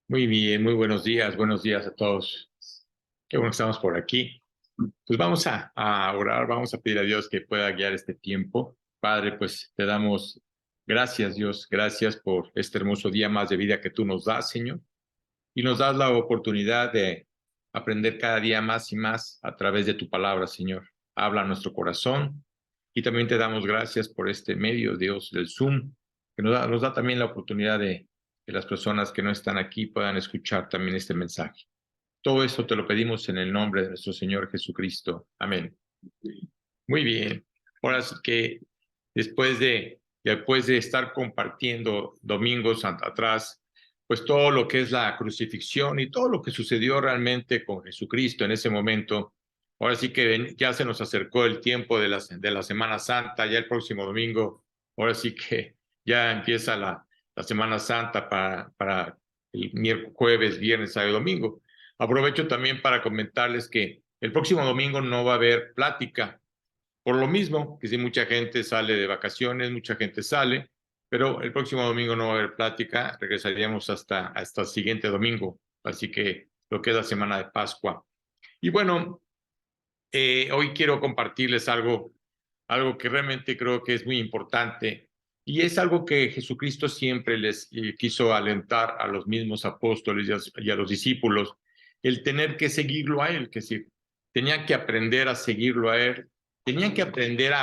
Muy bien, muy buenos días a todos. Qué bueno que estamos por aquí. Pues vamos a orar, vamos a pedir a Dios que pueda guiar este tiempo. Padre, pues te damos gracias, Dios, gracias por este hermoso día más de vida que tú nos das, Señor, y nos das la oportunidad de aprender cada día más y más a través de tu palabra, Señor. Habla a nuestro corazón y también te damos gracias por este medio, Dios, del Zoom, que nos da también la oportunidad de que las personas que no están aquí puedan escuchar también este mensaje. Todo esto te lo pedimos en el nombre de nuestro Señor Jesucristo. Amén. Muy bien. Ahora sí que después de estar compartiendo domingos atrás, pues todo lo que es la crucifixión y todo lo que sucedió realmente con Jesucristo en ese momento, ahora sí que ya se nos acercó el tiempo de la Semana Santa, ya el próximo domingo, ahora sí que ya empieza la Semana Santa para el miércoles, jueves, viernes, sábado y domingo. Aprovecho también para comentarles que el próximo domingo no va a haber plática por lo mismo, que si mucha gente sale de vacaciones, mucha gente sale, pero el próximo domingo no va a haber plática, regresaríamos hasta el siguiente domingo, así que lo que es la semana de Pascua. Y bueno, hoy quiero compartirles algo que realmente creo que es muy importante, y es algo que Jesucristo siempre les quiso alentar a los mismos apóstoles y a los discípulos, el tener que seguirlo a Él, que si tenían que aprender a seguirlo a Él, tenían que aprender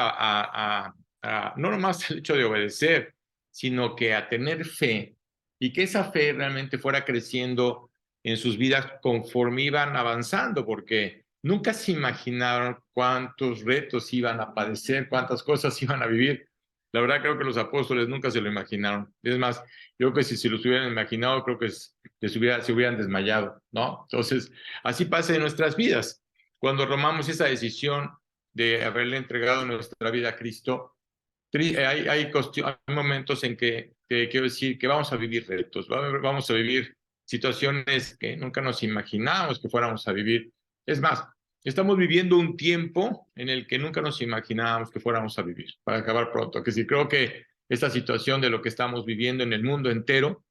no nomás el hecho de obedecer, sino que a tener fe, y que esa fe realmente fuera creciendo en sus vidas conforme iban avanzando, porque nunca se imaginaron cuántos retos iban a padecer, cuántas cosas iban a vivir. La verdad creo que los apóstoles nunca se lo imaginaron. Es más, yo creo que si se los hubieran imaginado, creo que se hubieran desmayado, ¿no? Entonces, así pasa en nuestras vidas. Cuando tomamos esa decisión de haberle entregado nuestra vida a Cristo, hay momentos en que quiero decir que vamos a vivir retos, vamos a vivir situaciones que nunca nos imaginábamos que fuéramos a vivir. Es más, estamos viviendo un tiempo en el que nunca nos imaginábamos que fuéramos a vivir, para acabar pronto. Que sí, creo que esta situación de lo que estamos viviendo en el mundo entero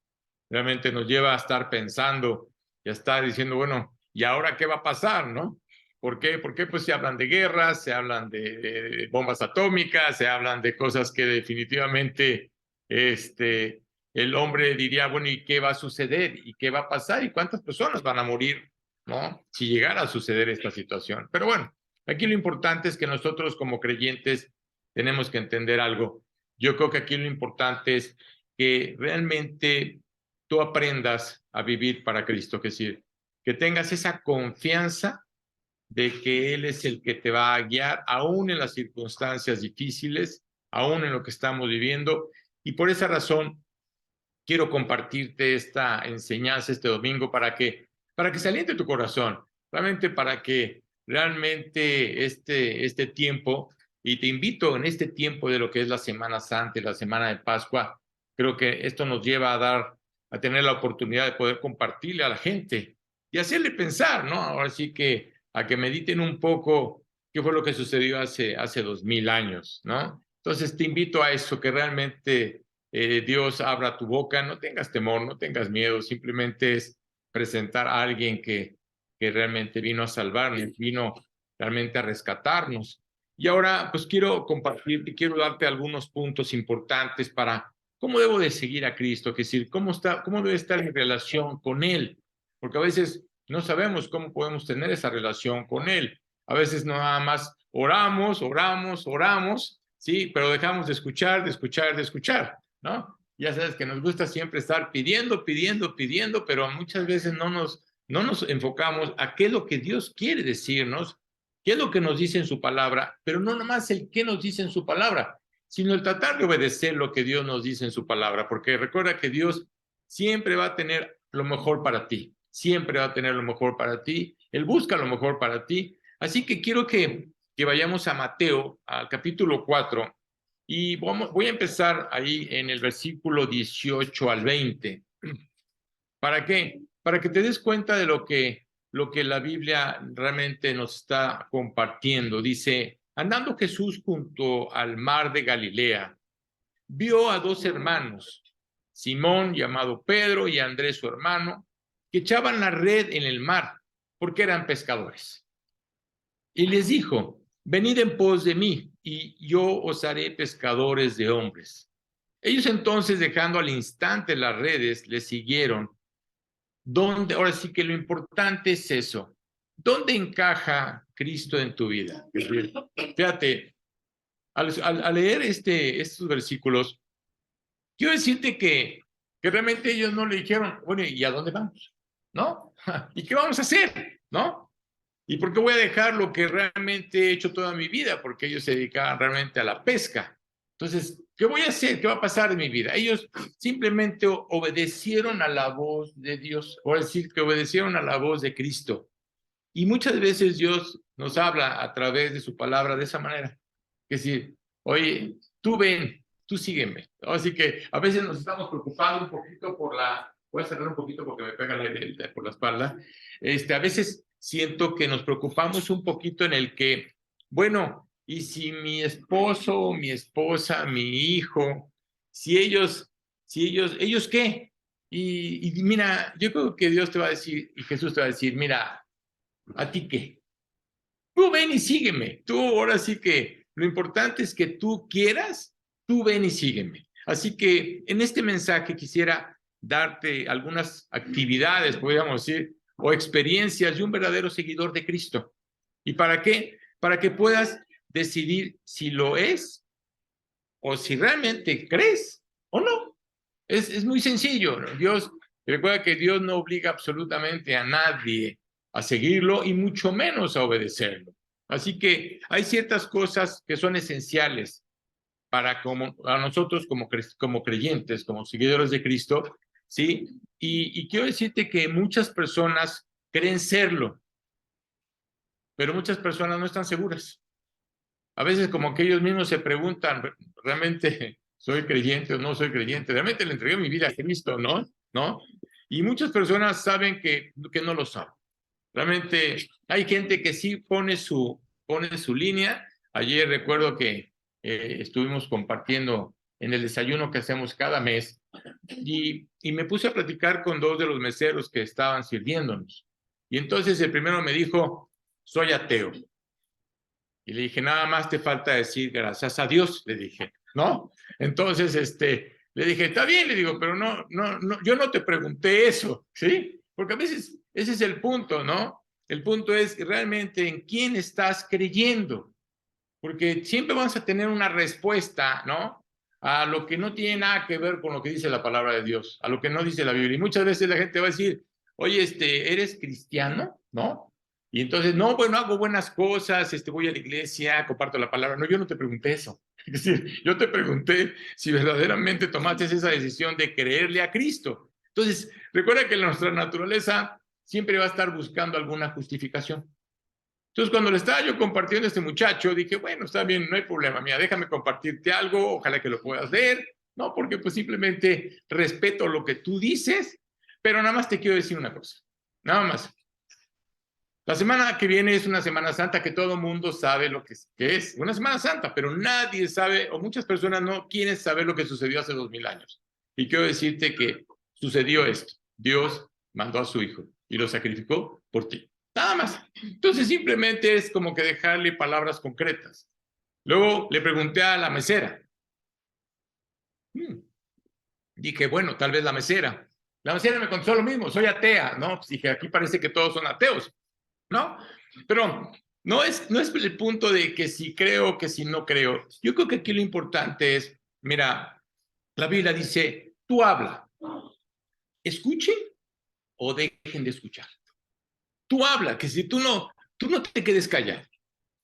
realmente nos lleva a estar pensando y a estar diciendo, bueno, ¿y ahora qué va a pasar, no? ¿Por qué? Porque pues se hablan de guerras, se hablan de bombas atómicas, se hablan de cosas que definitivamente el hombre diría, bueno, ¿y qué va a suceder? ¿Y qué va a pasar? ¿Y cuántas personas van a morir, no? Si llegara a suceder esta situación. Pero bueno, aquí lo importante es que nosotros como creyentes tenemos que entender algo. Yo creo que aquí lo importante es que realmente tú aprendas a vivir para Cristo, es decir, que tengas esa confianza de que Él es el que te va a guiar, aún en las circunstancias difíciles, aún en lo que estamos viviendo. Y por esa razón, quiero compartirte esta enseñanza este domingo para que se aliente tu corazón, realmente para que realmente este tiempo, y te invito en este tiempo de lo que es la Semana Santa y la Semana de Pascua, creo que esto nos lleva a tener la oportunidad de poder compartirle a la gente y hacerle pensar, ¿no? Ahora sí que a que mediten un poco qué fue lo que sucedió hace 2000 años, ¿no? Entonces te invito a eso, que realmente Dios abra tu boca, no tengas temor, no tengas miedo, simplemente es presentar a alguien que realmente vino a salvarnos, vino realmente a rescatarnos. Y ahora pues quiero compartirte, quiero darte algunos puntos importantes para cómo debo de seguir a Cristo, es decir, cómo debe estar mi relación con Él, porque a veces no sabemos cómo podemos tener esa relación con Él. A veces no nada más oramos, sí, pero dejamos de escuchar, ¿no? Ya sabes que nos gusta siempre estar pidiendo, pero muchas veces no nos enfocamos a qué es lo que Dios quiere decirnos, qué es lo que nos dice en su palabra, pero no nomás el qué nos dice en su palabra, sino el tratar de obedecer lo que Dios nos dice en su palabra, porque recuerda que Dios siempre va a tener lo mejor para ti, siempre va a tener lo mejor para ti, Él busca lo mejor para ti, así que quiero que vayamos a Mateo, al capítulo 4, y voy a empezar ahí en el versículo 18 al 20. ¿Para qué? Para que te des cuenta de lo que la Biblia realmente nos está compartiendo. Dice, andando Jesús junto al mar de Galilea, vio a dos hermanos, Simón llamado Pedro y Andrés su hermano, que echaban la red en el mar, porque eran pescadores. Y les dijo, venid en pos de mí, y yo os haré pescadores de hombres. Ellos entonces, dejando al instante las redes, le siguieron. Ahora sí que lo importante es eso. ¿Dónde encaja Cristo en tu vida? Fíjate, al leer estos versículos, quiero decirte que realmente ellos no le dijeron, bueno, ¿y a dónde vamos? ¿No? ¿Y qué vamos a hacer? ¿No? ¿Y por qué voy a dejar lo que realmente he hecho toda mi vida? Porque ellos se dedicaban realmente a la pesca. Entonces, ¿qué voy a hacer? ¿Qué va a pasar en mi vida? Ellos simplemente obedecieron a la voz de Dios, o decir, que obedecieron a la voz de Cristo. Y muchas veces Dios nos habla a través de su palabra de esa manera. Es decir, oye, tú ven, tú sígueme. Así que a veces nos estamos preocupando un poquito voy a cerrar un poquito porque me pega el aire por la espalda. A veces siento que nos preocupamos un poquito en el que, bueno, y si mi esposo, mi esposa, mi hijo, si ellos ¿qué? Y mira, yo creo que Dios te va a decir, y Jesús te va a decir, mira, ¿a ti qué? Tú ven y sígueme. Tú ahora sí que lo importante es que tú quieras, tú ven y sígueme. Así que en este mensaje quisiera darte algunas actividades, podríamos decir, o experiencias de un verdadero seguidor de Cristo. ¿Y para qué? Para que puedas decidir si lo es o si realmente crees o no. Es muy sencillo, ¿no? Recuerda que Dios no obliga absolutamente a nadie a seguirlo y mucho menos a obedecerlo. Así que hay ciertas cosas que son esenciales a nosotros como creyentes, como seguidores de Cristo, ¿sí? Y quiero decirte que muchas personas creen serlo, pero muchas personas no están seguras. A veces como que ellos mismos se preguntan, ¿realmente soy creyente o no soy creyente? ¿Realmente le entregué mi vida a Cristo, no? ¿No? Y muchas personas saben que no lo saben. Realmente hay gente que sí pone su línea. Ayer recuerdo que estuvimos compartiendo en el desayuno que hacemos cada mes y me puse a platicar con dos de los meseros que estaban sirviéndonos. Y entonces el primero me dijo, soy ateo. Y le dije, nada más te falta decir gracias a Dios, le dije, ¿no? Entonces, le dije, está bien, le digo, pero no, yo no te pregunté eso, ¿sí? Porque a veces ese es el punto, ¿no? El punto es realmente en quién estás creyendo, porque siempre vamos a tener una respuesta, ¿no? A lo que no tiene nada que ver con lo que dice la palabra de Dios, a lo que no dice la Biblia. Y muchas veces la gente va a decir, oye, ¿eres cristiano? ¿No? Y entonces, no, bueno, hago buenas cosas, voy a la iglesia, comparto la palabra. No, yo no te pregunté eso. Es decir, yo te pregunté si verdaderamente tomaste esa decisión de creerle a Cristo. Entonces, recuerda que nuestra naturaleza siempre va a estar buscando alguna justificación. Entonces, cuando le estaba yo compartiendo a este muchacho, dije, bueno, está bien, no hay problema, mira, déjame compartirte algo, ojalá que lo puedas leer, ¿no? Porque pues simplemente respeto lo que tú dices, pero nada más te quiero decir una cosa, nada más. La semana que viene es una Semana Santa que todo el mundo sabe lo que es una Semana Santa, pero nadie sabe, o muchas personas no quieren saber lo que sucedió hace 2000 años. Y quiero decirte que sucedió esto. Dios mandó a su hijo y lo sacrificó por ti. Nada más. Entonces simplemente es como que dejarle palabras concretas. Luego le pregunté a la mesera. Dije, bueno, tal vez la mesera. La mesera me contestó lo mismo, soy atea, ¿no? Pues dije, aquí parece que todos son ateos, ¿no? Pero no es el punto de que si creo, que si no creo. Yo creo que aquí lo importante es, mira, la Biblia dice, tú habla, escuchen o dejen de escuchar. Tú habla, que si tú no te quedes callado.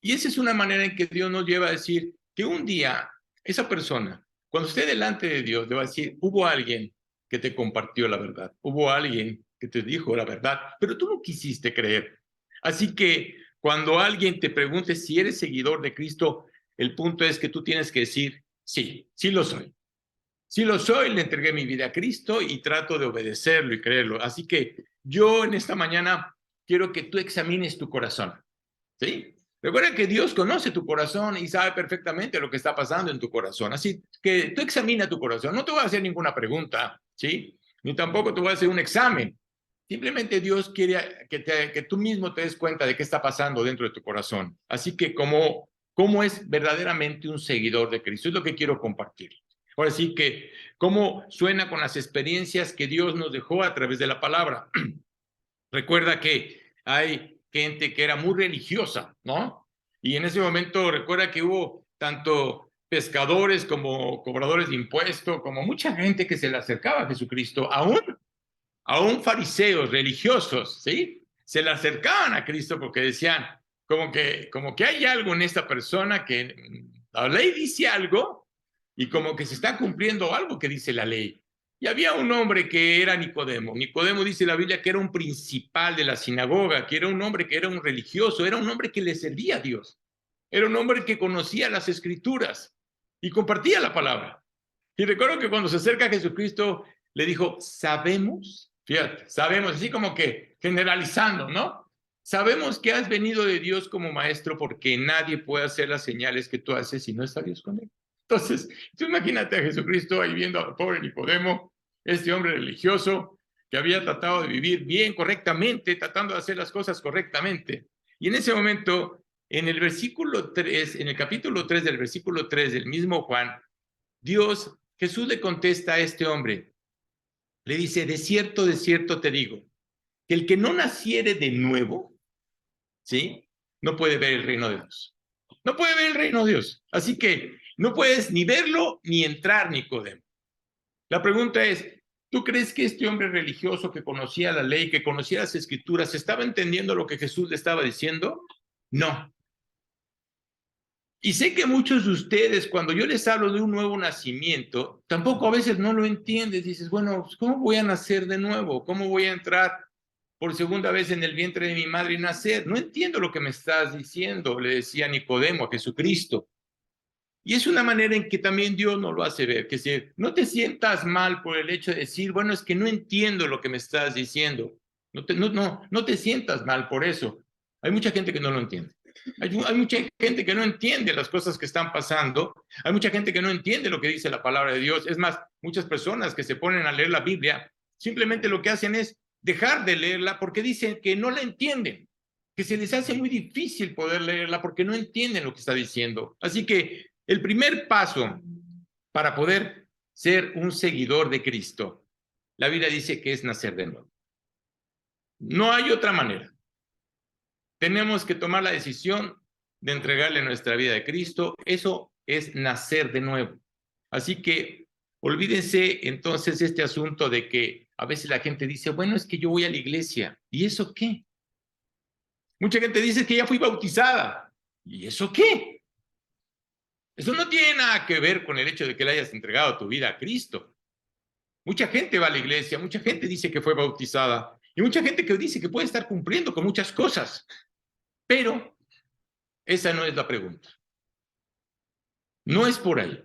Y esa es una manera en que Dios nos lleva a decir que un día esa persona, cuando esté delante de Dios, le va a decir, hubo alguien que te compartió la verdad, hubo alguien que te dijo la verdad, pero tú no quisiste creer. Así que cuando alguien te pregunte si eres seguidor de Cristo, el punto es que tú tienes que decir, sí, sí lo soy. Sí lo soy, le entregué mi vida a Cristo y trato de obedecerlo y creerlo. Así que yo en esta mañana quiero que tú examines tu corazón, ¿sí? Recuerda que Dios conoce tu corazón y sabe perfectamente lo que está pasando en tu corazón. Así que tú examina tu corazón. No te voy a hacer ninguna pregunta, ¿sí? Ni tampoco te voy a hacer un examen. Simplemente Dios quiere que tú mismo te des cuenta de qué está pasando dentro de tu corazón. Así que cómo es verdaderamente un seguidor de Cristo, es lo que quiero compartir. Ahora sí que cómo suena con las experiencias que Dios nos dejó a través de la palabra. Recuerda que hay gente que era muy religiosa, ¿no? Y en ese momento recuerda que hubo tanto pescadores como cobradores de impuestos, como mucha gente que se le acercaba a Jesucristo, aún fariseos religiosos, ¿sí? Se le acercaban a Cristo porque decían, como que hay algo en esta persona que la ley dice algo y como que se está cumpliendo algo que dice la ley. Y había un hombre que era Nicodemo. Nicodemo dice la Biblia que era un principal de la sinagoga, que era un hombre que era un religioso, era un hombre que le servía a Dios. Era un hombre que conocía las escrituras y compartía la palabra. Y recuerdo que cuando se acerca a Jesucristo, le dijo, sabemos, fíjate, sabemos, así como que generalizando, ¿no? Sabemos que has venido de Dios como maestro porque nadie puede hacer las señales que tú haces si no está Dios con él. Entonces, tú imagínate a Jesucristo ahí viendo al pobre Nicodemo, este hombre religioso que había tratado de vivir bien, correctamente, tratando de hacer las cosas correctamente. Y en ese momento, en el versículo 3, en el capítulo 3 del versículo 3 del mismo Juan, Jesús le contesta a este hombre, le dice, de cierto te digo, que el que no naciere de nuevo, ¿sí? No puede ver el reino de Dios. No puede ver el reino de Dios. Así que no puedes ni verlo ni entrar, Nicodemo. La pregunta es, ¿tú crees que este hombre religioso que conocía la ley, que conocía las escrituras, estaba entendiendo lo que Jesús le estaba diciendo? No. Y sé que muchos de ustedes, cuando yo les hablo de un nuevo nacimiento, tampoco a veces no lo entiendes. Dices, bueno, ¿cómo voy a nacer de nuevo? ¿Cómo voy a entrar por segunda vez en el vientre de mi madre y nacer? No entiendo lo que me estás diciendo, le decía Nicodemo a Jesucristo. Y es una manera en que también Dios nos lo hace ver, que si no te sientas mal por el hecho de decir, bueno, es que no entiendo lo que me estás diciendo. No te sientas mal por eso. Hay mucha gente que no lo entiende. Hay mucha gente que no entiende las cosas que están pasando. Hay mucha gente que no entiende lo que dice la palabra de Dios. Es más, muchas personas que se ponen a leer la Biblia, simplemente lo que hacen es dejar de leerla porque dicen que no la entienden, que se les hace muy difícil poder leerla porque no entienden lo que está diciendo. Así que el primer paso para poder ser un seguidor de Cristo, la Biblia dice que es nacer de nuevo. No hay otra manera. Tenemos que tomar la decisión de entregarle nuestra vida a Cristo. Eso es nacer de nuevo. Así que olvídense entonces este asunto de que a veces la gente dice, bueno, es que yo voy a la iglesia. ¿Y eso qué? Mucha gente dice que ya fui bautizada. ¿Y eso qué? Eso no tiene nada que ver con el hecho de que le hayas entregado tu vida a Cristo. Mucha gente va a la iglesia, mucha gente dice que fue bautizada y mucha gente que dice que puede estar cumpliendo con muchas cosas. Pero esa no es la pregunta. No es por ahí.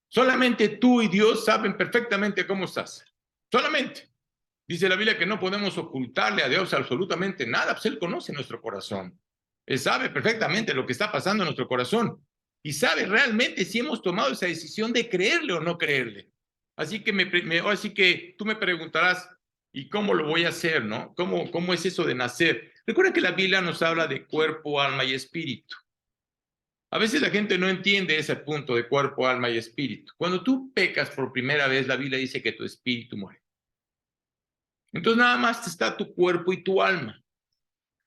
Solamente tú y Dios saben perfectamente cómo estás. Solamente. Dice la Biblia que no podemos ocultarle a Dios absolutamente nada, pues Él conoce nuestro corazón. Él sabe perfectamente lo que está pasando en nuestro corazón y sabe realmente si hemos tomado esa decisión de creerle o no creerle. Así que tú me preguntarás, ¿y cómo lo voy a hacer, no? ¿Cómo es eso de nacer? Recuerda que la Biblia nos habla de cuerpo, alma y espíritu. A veces la gente no entiende ese punto de cuerpo, alma y espíritu. Cuando tú pecas por primera vez, la Biblia dice que tu espíritu muere. Entonces nada más está tu cuerpo y tu alma.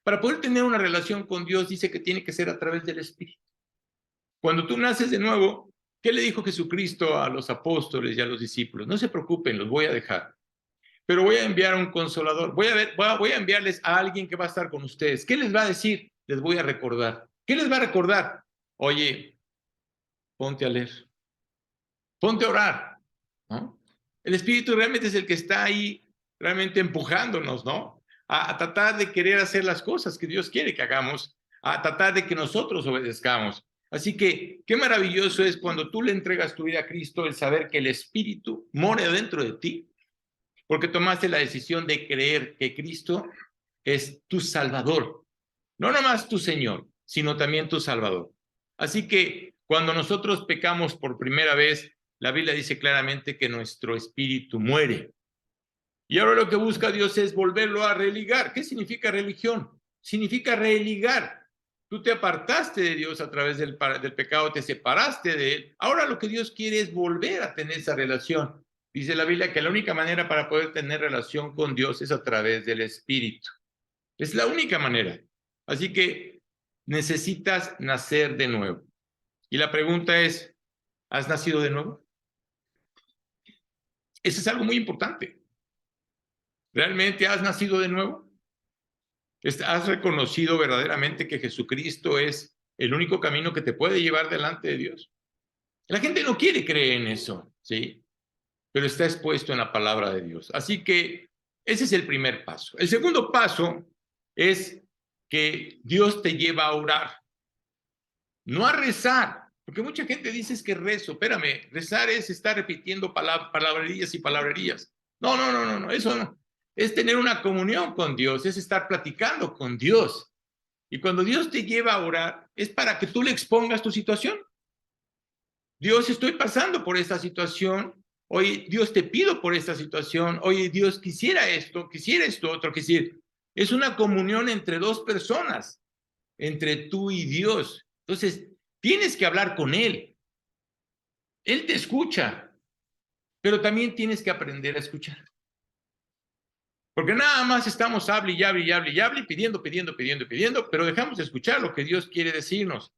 Para poder tener una relación con Dios dice que tiene que ser a través del espíritu. Cuando tú naces de nuevo, ¿qué le dijo Jesucristo a los apóstoles y a los discípulos? No se preocupen, los voy a dejar. Pero voy a enviar a un consolador. Voy a enviarles a alguien que va a estar con ustedes. ¿Qué les va a decir? Les voy a recordar. ¿Qué les va a recordar? Oye, ponte a leer. Ponte a orar, ¿no? El Espíritu realmente es el que está ahí realmente empujándonos, ¿no? A tratar de querer hacer las cosas que Dios quiere que hagamos, a tratar de que nosotros obedezcamos. Así que qué maravilloso es cuando tú le entregas tu vida a Cristo, el saber que el Espíritu mora dentro de ti, porque tomaste la decisión de creer que Cristo es tu Salvador. No nomás tu Señor, sino también tu Salvador. Así que cuando nosotros pecamos por primera vez, la Biblia dice claramente que nuestro espíritu muere. Y ahora lo que busca Dios es volverlo a religar. ¿Qué significa religión? Significa religar. Tú te apartaste de Dios a través del pecado, te separaste de Él. Ahora lo que Dios quiere es volver a tener esa relación. Dice la Biblia que la única manera para poder tener relación con Dios es a través del Espíritu. Es la única manera. Así que necesitas nacer de nuevo. Y la pregunta es, ¿has nacido de nuevo? Eso es algo muy importante. ¿Realmente has nacido de nuevo? ¿Has reconocido verdaderamente que Jesucristo es el único camino que te puede llevar delante de Dios? La gente no quiere creer en eso, ¿sí? Pero está expuesto en la palabra de Dios. Así que ese es el primer paso. El segundo paso es que Dios te lleva a orar, no a rezar, porque mucha gente dice es que rezo. Espérame, rezar es estar repitiendo palabrerías y palabrerías. No, eso no. Es tener una comunión con Dios, es estar platicando con Dios. Y cuando Dios te lleva a orar, es para que tú le expongas tu situación. Dios, estoy pasando por esta situación. Oye, Dios, te pido por esta situación. Oye, Dios, quisiera esto otro. Es una comunión entre dos personas, entre tú y Dios. Entonces, tienes que hablar con Él. Él te escucha, pero también tienes que aprender a escuchar. Porque nada más estamos hable y hable, pidiendo, pero dejamos de escuchar lo que Dios quiere decirnos.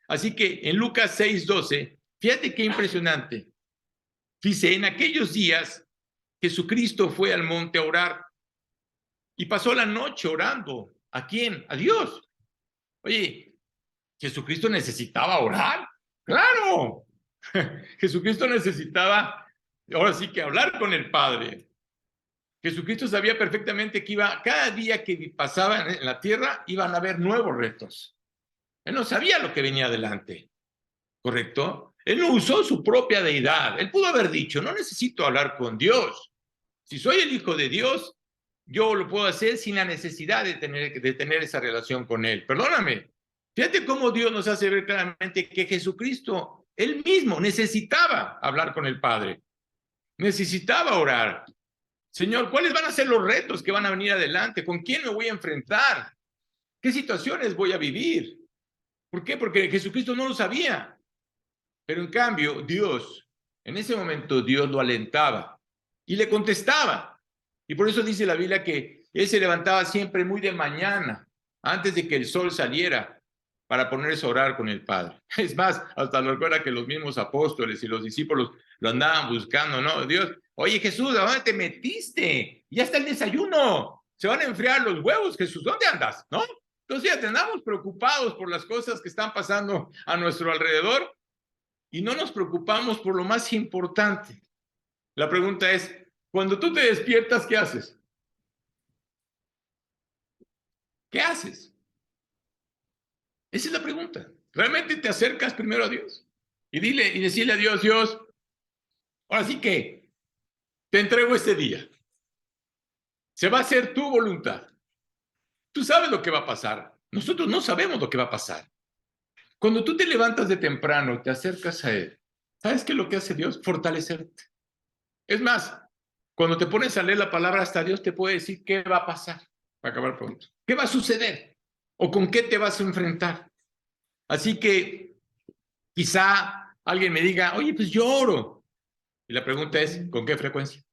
Así que en Lucas 6:12, fíjate qué impresionante. Dice, en aquellos días, Jesucristo fue al monte a orar y pasó la noche orando. ¿A quién? A Dios. Oye, ¿Jesucristo necesitaba orar? ¡Claro! Jesucristo necesitaba, ahora sí que hablar con el Padre. Jesucristo sabía perfectamente que cada día que pasaba en la tierra, iban a haber nuevos retos. Él no sabía lo que venía adelante, ¿correcto? Él no usó su propia deidad. Él pudo haber dicho, no necesito hablar con Dios. Si soy el Hijo de Dios, yo lo puedo hacer sin la necesidad de tener esa relación con Él. Perdóname. Fíjate cómo Dios nos hace ver claramente que Jesucristo, Él mismo, necesitaba hablar con el Padre. Necesitaba orar. Señor, ¿cuáles van a ser los retos que van a venir adelante? ¿Con quién me voy a enfrentar? ¿Qué situaciones voy a vivir? ¿Por qué? Porque Jesucristo no lo sabía. Pero en cambio, Dios, en ese momento Dios lo alentaba y le contestaba. Y por eso dice la Biblia que Él se levantaba siempre muy de mañana, antes de que el sol saliera, para ponerse a orar con el Padre. Es más, hasta lo recuerda que los mismos apóstoles y los discípulos lo andaban buscando, ¿no? Dios, oye Jesús, ¿a dónde te metiste? Ya está el desayuno, se van a enfriar los huevos, Jesús, ¿dónde andas? ¿No? Entonces ya andamos preocupados por las cosas que están pasando a nuestro alrededor y no nos preocupamos por lo más importante. La pregunta es, cuando tú te despiertas, ¿qué haces? ¿Qué haces? Esa es la pregunta. ¿Realmente te acercas primero a Dios? Y decirle a Dios, Dios, ahora sí que te entrego este día. Se va a hacer tu voluntad. Tú sabes lo que va a pasar. Nosotros no sabemos lo que va a pasar. Cuando tú te levantas de temprano, te acercas a Él, ¿sabes qué es lo que hace Dios? Fortalecerte. Es más, cuando te pones a leer la palabra, hasta Dios te puede decir qué va a pasar. Para acabar pronto. ¿Qué va a suceder? ¿O con qué te vas a enfrentar? Así que quizá alguien me diga, oye, pues yo oro. Y la pregunta es, ¿con qué frecuencia?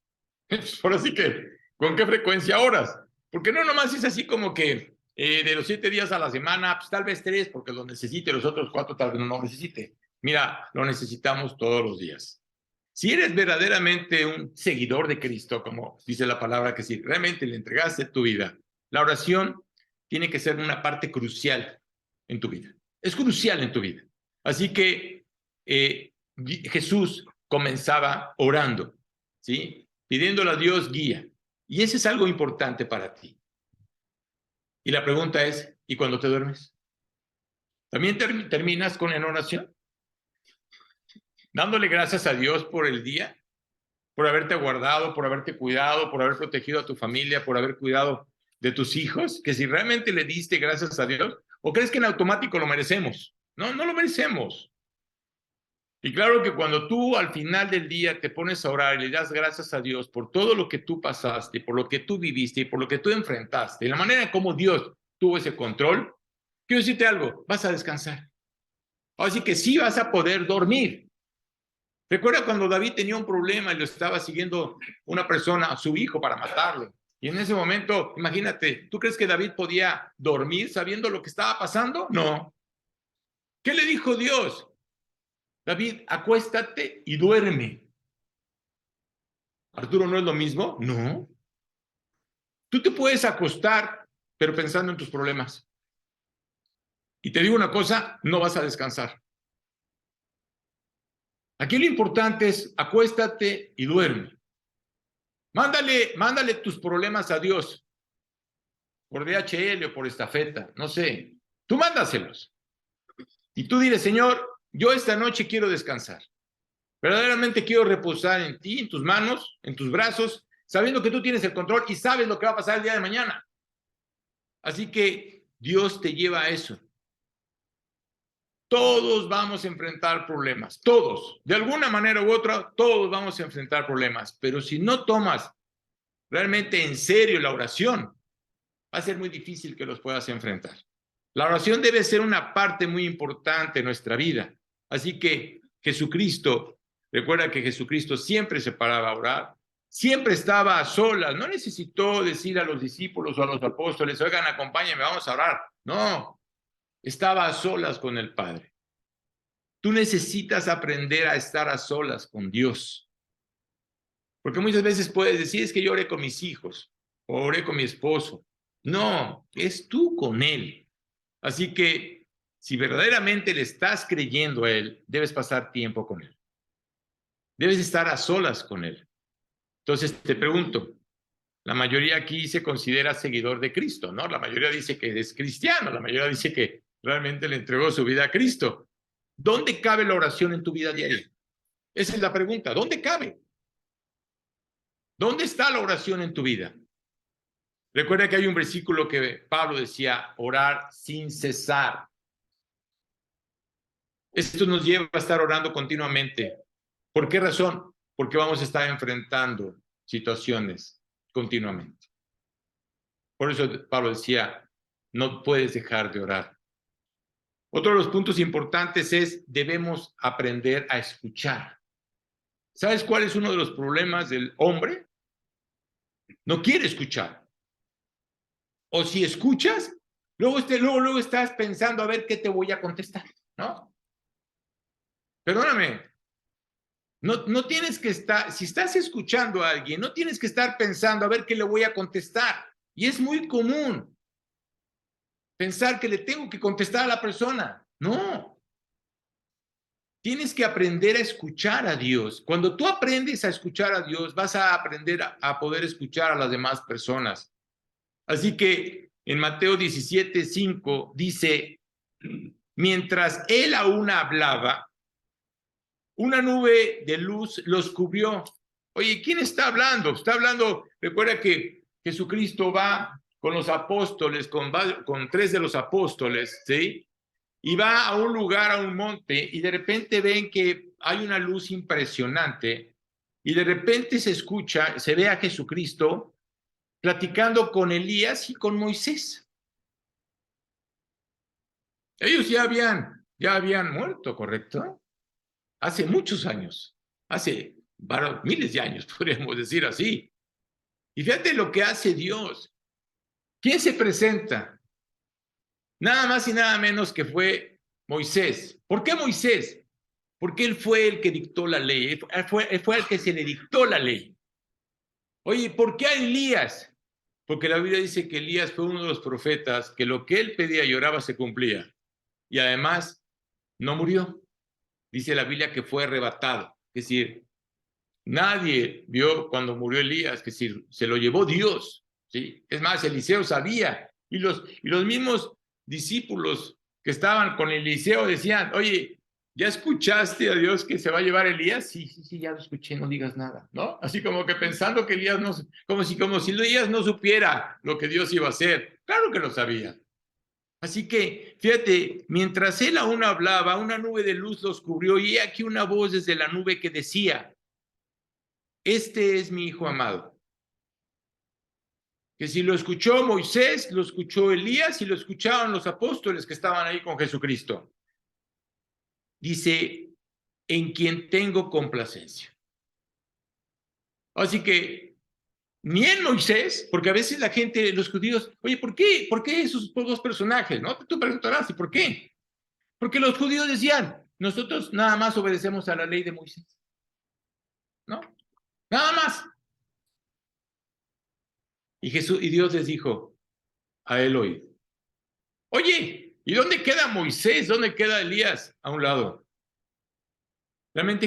Ahora sí que, ¿con qué frecuencia oras? Porque no nomás es así como que de los 7 días a la semana, pues tal vez 3, porque lo necesite, los otros 4 tal vez no lo necesite. Mira, lo necesitamos todos los días. Si eres verdaderamente un seguidor de Cristo, como dice la palabra, que si realmente le entregaste tu vida, la oración tiene que ser una parte crucial en tu vida. Es crucial en tu vida. Así que Jesús comenzaba orando, ¿sí? Pidiéndole a Dios guía. Y eso es algo importante para ti. Y la pregunta es, ¿y cuando te duermes? ¿También terminas con la oración? Dándole gracias a Dios por el día, por haberte guardado, por haberte cuidado, por haber protegido a tu familia, por haber cuidado de tus hijos, que si realmente le diste gracias a Dios, ¿o crees que en automático lo merecemos? No, no lo merecemos. Y claro que cuando tú al final del día te pones a orar y le das gracias a Dios por todo lo que tú pasaste, por lo que tú viviste y por lo que tú enfrentaste, y la manera en cómo Dios tuvo ese control, quiero decirte algo, vas a descansar. Así que sí vas a poder dormir. Recuerda cuando David tenía un problema y lo estaba siguiendo una persona, su hijo, para matarlo. Y en ese momento, imagínate, ¿tú crees que David podía dormir sabiendo lo que estaba pasando? No. ¿Qué le dijo Dios? David, acuéstate y duerme. ¿Arturo no es lo mismo? No. Tú te puedes acostar, pero pensando en tus problemas. Y te digo una cosa, no vas a descansar. Aquí lo importante es acuéstate y duerme. Mándale tus problemas a Dios por DHL o por estafeta, no sé. Tú mándaselos. Y tú dile, Señor, yo esta noche quiero descansar. Verdaderamente quiero reposar en ti, en tus manos, en tus brazos, sabiendo que tú tienes el control y sabes lo que va a pasar el día de mañana. Así que Dios te lleva a eso. Todos vamos a enfrentar problemas, todos. De alguna manera u otra, todos vamos a enfrentar problemas. Pero si no tomas realmente en serio la oración, va a ser muy difícil que los puedas enfrentar. La oración debe ser una parte muy importante de nuestra vida. Así que Jesucristo, recuerda que Jesucristo siempre se paraba a orar, siempre estaba a solas, no necesitó decir a los discípulos o a los apóstoles, oigan, acompáñenme, vamos a orar. No, estaba a solas con el Padre. Tú necesitas aprender a estar a solas con Dios. Porque muchas veces puedes decir, es que yo oré con mis hijos, o oré con mi esposo. No, es tú con Él. Así que si verdaderamente le estás creyendo a Él, debes pasar tiempo con Él. Debes estar a solas con Él. Entonces te pregunto, la mayoría aquí se considera seguidor de Cristo, ¿no? La mayoría dice que es cristiano, la mayoría dice que realmente le entregó su vida a Cristo. ¿Dónde cabe la oración en tu vida diaria? Esa es la pregunta, ¿dónde cabe? ¿Dónde está la oración en tu vida? Recuerda que hay un versículo que Pablo decía, orar sin cesar. Esto nos lleva a estar orando continuamente. ¿Por qué razón? Porque vamos a estar enfrentando situaciones continuamente. Por eso Pablo decía, no puedes dejar de orar. Otro de los puntos importantes es, debemos aprender a escuchar. ¿Sabes cuál es uno de los problemas del hombre? No quiere escuchar. O si escuchas, luego estás pensando a ver qué te voy a contestar, ¿no? Perdóname, no tienes que estar, si estás escuchando a alguien, no tienes que estar pensando a ver qué le voy a contestar. Y es muy común pensar que le tengo que contestar a la persona. No. Tienes que aprender a escuchar a Dios. Cuando tú aprendes a escuchar a Dios, vas a aprender a poder escuchar a las demás personas. Así que en Mateo 17:5 dice, mientras él aún hablaba, una nube de luz los cubrió. Oye, ¿quién está hablando? Está hablando, recuerda que Jesucristo va con los apóstoles, con 3 de los apóstoles, ¿sí? Y va a un lugar, a un monte, y de repente ven que hay una luz impresionante, y de repente se ve a Jesucristo platicando con Elías y con Moisés. Ellos ya habían muerto, ¿correcto? Hace muchos años, hace miles de años, podríamos decir así. Y fíjate lo que hace Dios. ¿Quién se presenta? Nada más y nada menos que fue Moisés. ¿Por qué Moisés? Porque él fue el que dictó la ley, fue el que se le dictó la ley. Oye, ¿por qué a Elías? Porque la Biblia dice que Elías fue uno de los profetas que lo que él pedía y oraba se cumplía. Y además, no murió. Dice la Biblia que fue arrebatado. Es decir, nadie vio cuando murió Elías, que se lo llevó Dios, ¿sí? Es más, Eliseo sabía, y los mismos discípulos que estaban con Eliseo decían, oye, ¿ya escuchaste a Dios que se va a llevar Elías? Sí, ya lo escuché, no digas nada, ¿no? Así como que pensando que Elías no, como si Elías no supiera lo que Dios iba a hacer. Claro que lo sabía. Así que, fíjate, mientras él aún hablaba, una nube de luz los cubrió y he aquí una voz desde la nube que decía, este es mi hijo amado. Que si lo escuchó Moisés, lo escuchó Elías y lo escuchaban los apóstoles que estaban ahí con Jesucristo. Dice, en quien tengo complacencia. Así que ni en Moisés, porque a veces la gente, los judíos, oye, ¿por qué? ¿Por qué esos dos personajes? ¿No? Tú preguntarás, ¿y por qué? Porque los judíos decían, nosotros nada más obedecemos a la ley de Moisés, ¿no? Nada más. Y Dios les dijo a él hoy, oye, ¿y dónde queda Moisés? ¿Dónde queda Elías? A un lado. Realmente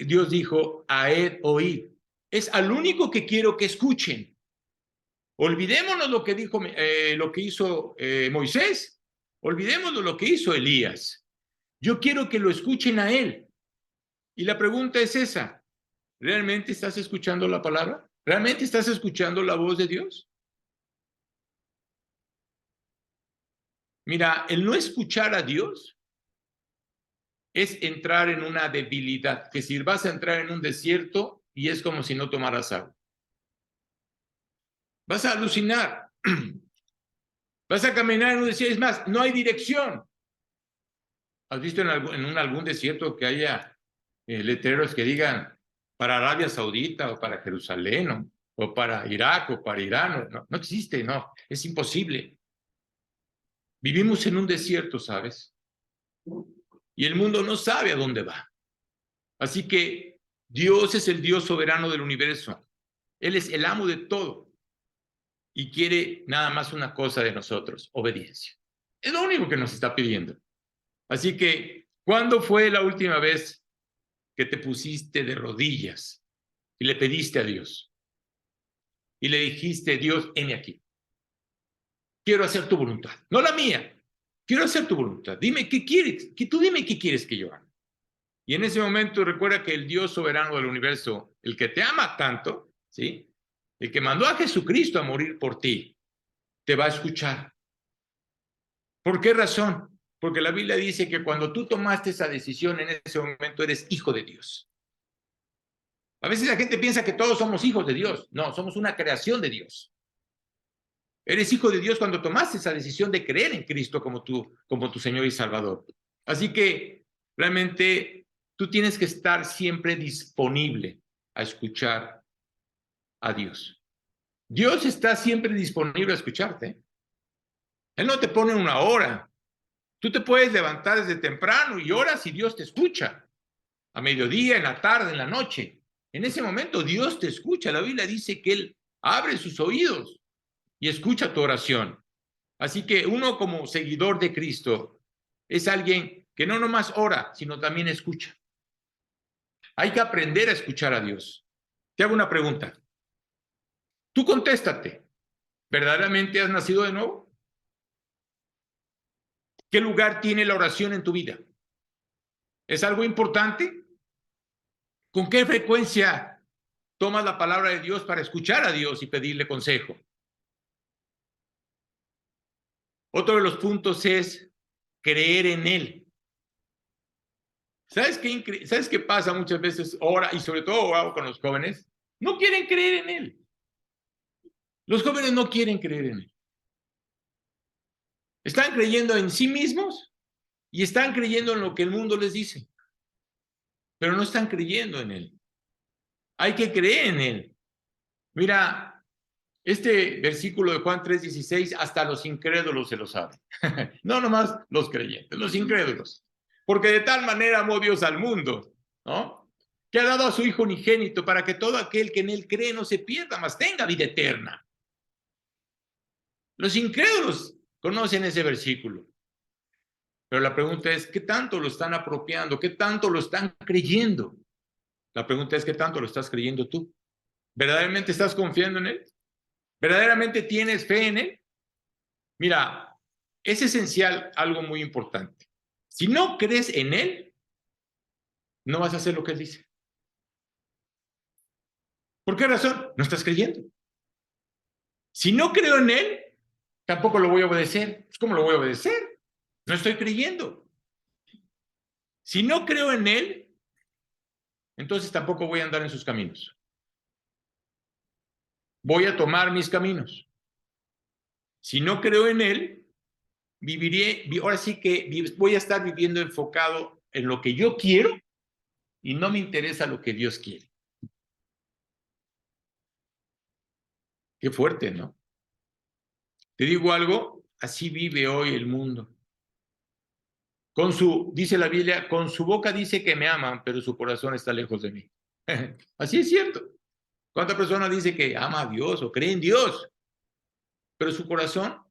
Dios dijo a él oír. Es al único que quiero que escuchen. Olvidémonos lo que dijo, lo que hizo Moisés. Olvidémonos lo que hizo Elías. Yo quiero que lo escuchen a él. Y la pregunta es esa. ¿Realmente estás escuchando la palabra? ¿Realmente estás escuchando la voz de Dios? Mira, el no escuchar a Dios es entrar en una debilidad, que si vas a entrar en un desierto y es como si no tomaras agua. Vas a alucinar. Vas a caminar en un desierto, es más, no hay dirección. ¿Has visto en algún desierto que haya letreros que digan para Arabia Saudita o para Jerusalén o para Irak o para Irán? No, no existe, no, es imposible. Vivimos en un desierto, ¿sabes? Y el mundo no sabe a dónde va. Así que Dios es el Dios soberano del universo. Él es el amo de todo y quiere nada más una cosa de nosotros, obediencia. Es lo único que nos está pidiendo. Así que, ¿cuándo fue la última vez que te pusiste de rodillas y le pediste a Dios? Y le dijiste, Dios, heme aquí. Quiero hacer tu voluntad, no la mía. Quiero hacer tu voluntad. Dime qué quieres, tú dime qué quieres que yo haga. Y en ese momento recuerda que el Dios soberano del universo, el que te ama tanto, ¿sí? El que mandó a Jesucristo a morir por ti, te va a escuchar. ¿Por qué razón? Porque la Biblia dice que cuando tú tomaste esa decisión, en ese momento eres hijo de Dios. A veces la gente piensa que todos somos hijos de Dios. No, somos una creación de Dios. Eres hijo de Dios cuando tomaste esa decisión de creer en Cristo como tu Señor y Salvador. Así que realmente tú tienes que estar siempre disponible a escuchar a Dios. Dios está siempre disponible a escucharte. Él no te pone una hora. Tú te puedes levantar desde temprano y oras y Dios te escucha. A mediodía, en la tarde, en la noche. En ese momento Dios te escucha. La Biblia dice que Él abre sus oídos y escucha tu oración. Así que uno como seguidor de Cristo es alguien que no nomás ora, sino también escucha. Hay que aprender a escuchar a Dios. Te hago una pregunta. Tú contéstate. ¿Verdaderamente has nacido de nuevo? ¿Qué lugar tiene la oración en tu vida? ¿Es algo importante? ¿Con qué frecuencia tomas la palabra de Dios para escuchar a Dios y pedirle consejo? Otro de los puntos es creer en Él. ¿Sabes qué pasa muchas veces ahora, y sobre todo ahora con los jóvenes? No quieren creer en Él. Los jóvenes no quieren creer en Él. Están creyendo en sí mismos y están creyendo en lo que el mundo les dice, pero no están creyendo en Él. Hay que creer en Él. Mira, este versículo de Juan 3:16, hasta los incrédulos se lo saben. No nomás los creyentes, los incrédulos. Porque de tal manera amó Dios al mundo, ¿no? Que ha dado a su Hijo unigénito para que todo aquel que en Él cree no se pierda, mas tenga vida eterna. Los incrédulos conocen ese versículo. Pero la pregunta es, ¿qué tanto lo están apropiando? ¿Qué tanto lo están creyendo? La pregunta es, ¿qué tanto lo estás creyendo tú? ¿Verdaderamente estás confiando en Él? ¿Verdaderamente tienes fe en Él? Mira, es esencial algo muy importante. Si no crees en Él, no vas a hacer lo que Él dice. ¿Por qué razón? No estás creyendo. Si no creo en Él, tampoco lo voy a obedecer. ¿Cómo lo voy a obedecer? No estoy creyendo. Si no creo en Él, entonces tampoco voy a andar en sus caminos. Voy a tomar mis caminos. Si no creo en Él, viviré, ahora sí que voy a estar viviendo enfocado en lo que yo quiero y no me interesa lo que Dios quiere. Qué fuerte, ¿no? Te digo algo, así vive hoy el mundo. Dice la Biblia, con su boca dice que me aman, pero su corazón está lejos de mí. Así es cierto. ¿Cuánta persona dice que ama a Dios o cree en Dios? Pero su corazón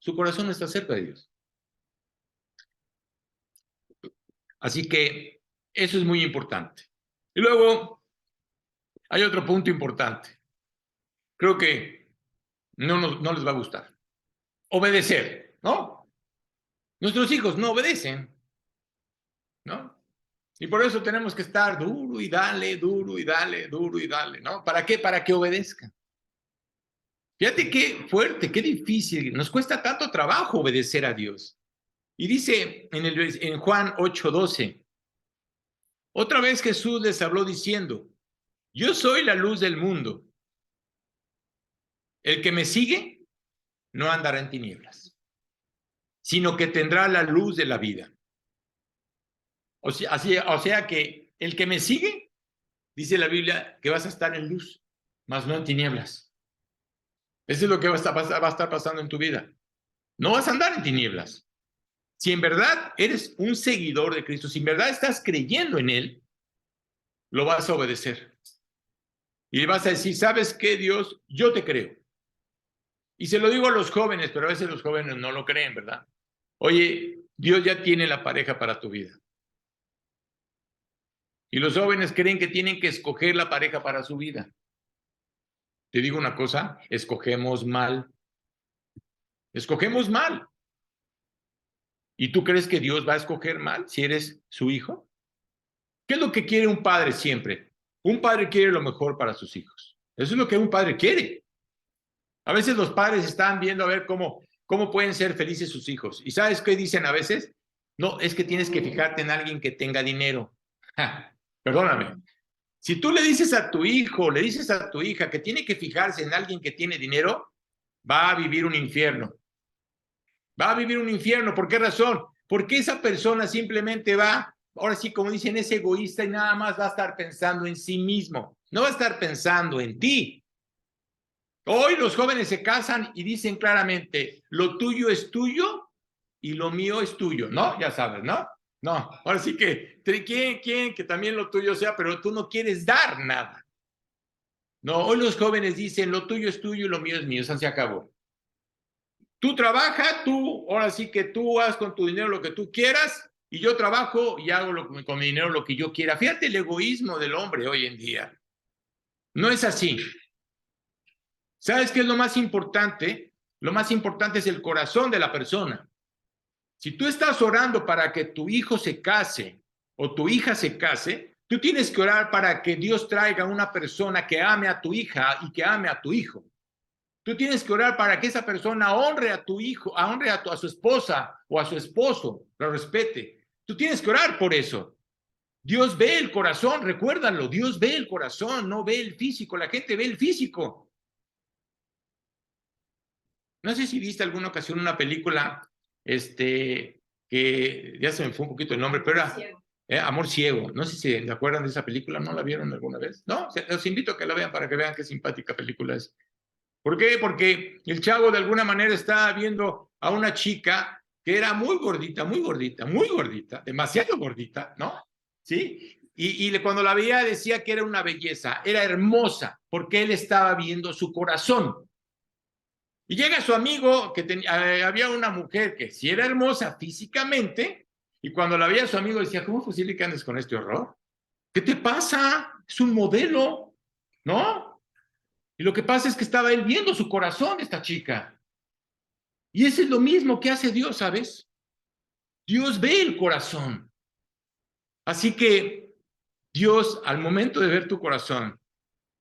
no está cerca de Dios. Así que eso es muy importante. Y luego hay otro punto importante. Creo que no les va a gustar. Obedecer, ¿no? Nuestros hijos no obedecen, ¿no? Y por eso tenemos que estar duro y dale, duro y dale, duro y dale, ¿no? ¿Para qué? Para que obedezcan. Fíjate qué fuerte, qué difícil. Nos cuesta tanto trabajo obedecer a Dios. Y dice en Juan 8:12, otra vez Jesús les habló diciendo, yo soy la luz del mundo. El que me sigue no andará en tinieblas, sino que tendrá la luz de la vida. O sea que el que me sigue, dice la Biblia, que vas a estar en luz, más no en tinieblas. Eso es lo que va a estar pasando en tu vida. No vas a andar en tinieblas. Si en verdad eres un seguidor de Cristo, si en verdad estás creyendo en Él, lo vas a obedecer. Y le vas a decir, ¿sabes qué, Dios? Yo te creo. Y se lo digo a los jóvenes, pero a veces los jóvenes no lo creen, ¿verdad? Oye, Dios ya tiene la pareja para tu vida. Y los jóvenes creen que tienen que escoger la pareja para su vida. Te digo una cosa, escogemos mal. Escogemos mal. ¿Y tú crees que Dios va a escoger mal si eres su hijo? ¿Qué es lo que quiere un padre siempre? Un padre quiere lo mejor para sus hijos. Eso es lo que un padre quiere. A veces los padres están viendo a ver cómo pueden ser felices sus hijos. ¿Y sabes qué dicen a veces? No, es que tienes que fijarte en alguien que tenga dinero. Perdóname. Si tú le dices a tu hijo, le dices a tu hija que tiene que fijarse en alguien que tiene dinero, va a vivir un infierno. Va a vivir un infierno. ¿Por qué razón? Porque esa persona simplemente va, ahora sí, como dicen, es egoísta y nada más va a estar pensando en sí mismo. No va a estar pensando en ti. Hoy los jóvenes se casan y dicen claramente, lo tuyo es tuyo y lo mío es tuyo, ¿no? Ya sabes, ¿no? No, ahora sí que, ¿quién que también lo tuyo sea, pero tú no quieres dar nada? No, hoy los jóvenes dicen, lo tuyo es tuyo y lo mío es mío, eso se acabó. Tú trabaja, ahora sí que tú haz con tu dinero lo que tú quieras y yo trabajo y hago con mi dinero lo que yo quiera. Fíjate el egoísmo del hombre hoy en día. No es así. ¿Sabes qué es lo más importante? Lo más importante es el corazón de la persona. Si tú estás orando para que tu hijo se case o tu hija se case, tú tienes que orar para que Dios traiga una persona que ame a tu hija y que ame a tu hijo. Tú tienes que orar para que esa persona honre a tu hijo, honre a su esposa o a su esposo, lo respete. Tú tienes que orar por eso. Dios ve el corazón, recuérdalo, Dios ve el corazón, no ve el físico, la gente ve el físico. No sé si viste alguna ocasión una película, que ya se me fue un poquito el nombre, pero era Amor Ciego. No sé si se acuerdan de esa película, ¿no la vieron alguna vez? No, los invito a que la vean para que vean qué simpática película es. ¿Por qué? Porque el chavo de alguna manera estaba viendo a una chica que era muy gordita, muy gordita, muy gordita, demasiado gordita, ¿no? ¿Sí? Y cuando la veía decía que era una belleza, era hermosa, porque él estaba viendo su corazón. Y llega su amigo, había una mujer que sí era hermosa físicamente, y cuando la veía su amigo decía, ¿cómo es posible que andes con este horror? ¿Qué te pasa? Es un modelo, ¿no? Y lo que pasa es que estaba él viendo su corazón, esta chica. Y eso es lo mismo que hace Dios, ¿sabes? Dios ve el corazón. Así que Dios, al momento de ver tu corazón,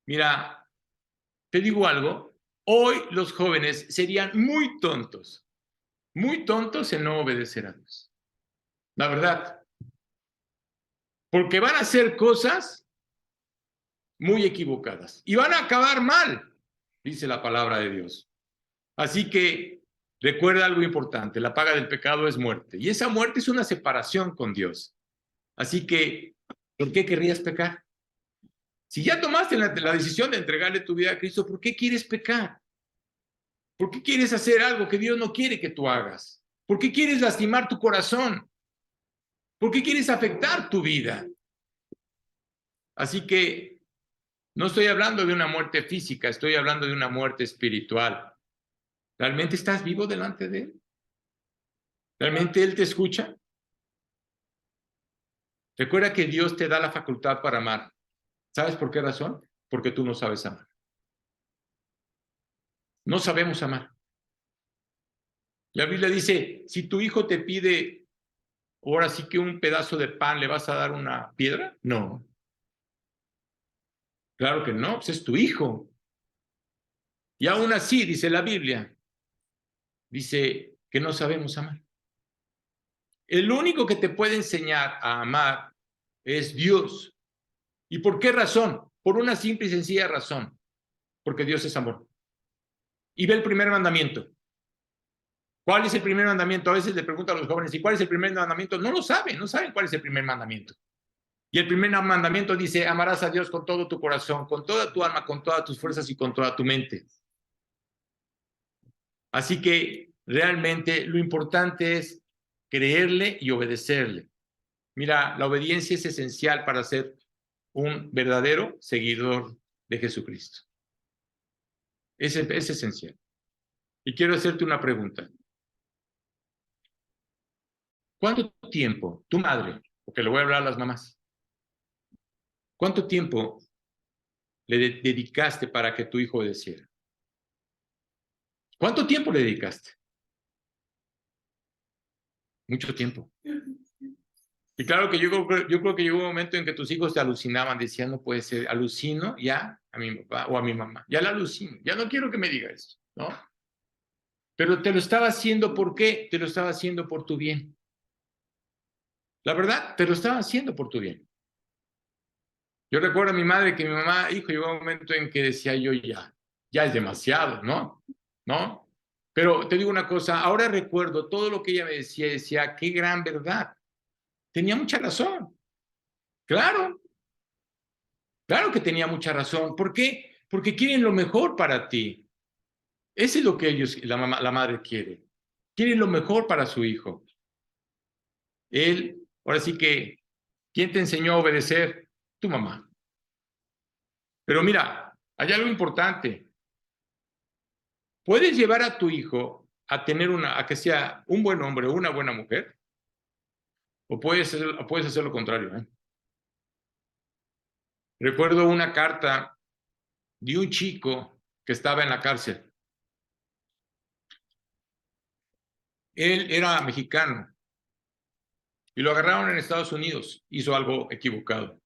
mira, te digo algo, hoy los jóvenes serían muy tontos muy tontos en no obedecer a Dios. La verdad. Porque van a hacer cosas muy equivocadas y van a acabar mal, dice la palabra de Dios. Así que recuerda algo importante, la paga del pecado es muerte y esa muerte es una separación con Dios. Así que, ¿por qué querrías pecar? Si ya tomaste la decisión de entregarle tu vida a Cristo, ¿por qué quieres pecar? ¿Por qué quieres hacer algo que Dios no quiere que tú hagas? ¿Por qué quieres lastimar tu corazón? ¿Por qué quieres afectar tu vida? Así que no estoy hablando de una muerte física, estoy hablando de una muerte espiritual. ¿Realmente estás vivo delante de Él? ¿Realmente Él te escucha? Recuerda que Dios te da la facultad para amar. ¿Sabes por qué razón? Porque tú no sabes amar. No sabemos amar. La Biblia dice, si tu hijo te pide, ahora sí que un pedazo de pan, ¿le vas a dar una piedra? No. Claro que no, pues es tu hijo. Y aún así, dice la Biblia, dice que no sabemos amar. El único que te puede enseñar a amar es Dios. ¿Y por qué razón? Por una simple y sencilla razón. Porque Dios es amor. Y ve el primer mandamiento. ¿Cuál es el primer mandamiento? A veces le pregunto a los jóvenes, ¿y cuál es el primer mandamiento? No lo saben, no saben cuál es el primer mandamiento. Y el primer mandamiento dice, amarás a Dios con todo tu corazón, con toda tu alma, con todas tus fuerzas y con toda tu mente. Así que realmente lo importante es creerle y obedecerle. Mira, la obediencia es esencial para ser un verdadero seguidor de Jesucristo. Es esencial. Y quiero hacerte una pregunta. ¿Cuánto tiempo, tu madre, porque le voy a hablar a las mamás, cuánto tiempo le dedicaste para que tu hijo obedeciera? ¿Cuánto tiempo le dedicaste? Mucho tiempo. Y claro que yo creo que llegó un momento en que tus hijos te alucinaban, decían, no puede ser, alucino ya a mi papá o a mi mamá, ya la alucino, ya no quiero que me diga eso, ¿no? Pero te lo estaba haciendo, ¿por qué? Te lo estaba haciendo por tu bien. La verdad, te lo estaba haciendo por tu bien. Yo recuerdo a mi madre que mi mamá, hijo, llegó un momento en que decía yo ya es demasiado, ¿no? ¿No? Pero te digo una cosa, ahora recuerdo todo lo que ella me decía, qué gran verdad. Tenía mucha razón. Claro, claro que tenía mucha razón. ¿Por qué? Porque quieren lo mejor para ti. Eso es lo que ellos, la madre quiere. Quieren lo mejor para su hijo. Él, ahora sí que, ¿quién te enseñó a obedecer? Tu mamá. Pero mira, hay algo importante. Puedes llevar a tu hijo a tener a que sea un buen hombre o una buena mujer, o puedes hacer lo contrario, ¿eh? Recuerdo una carta de un chico que estaba en la cárcel. Él era mexicano y lo agarraron en Estados Unidos. Hizo algo equivocado.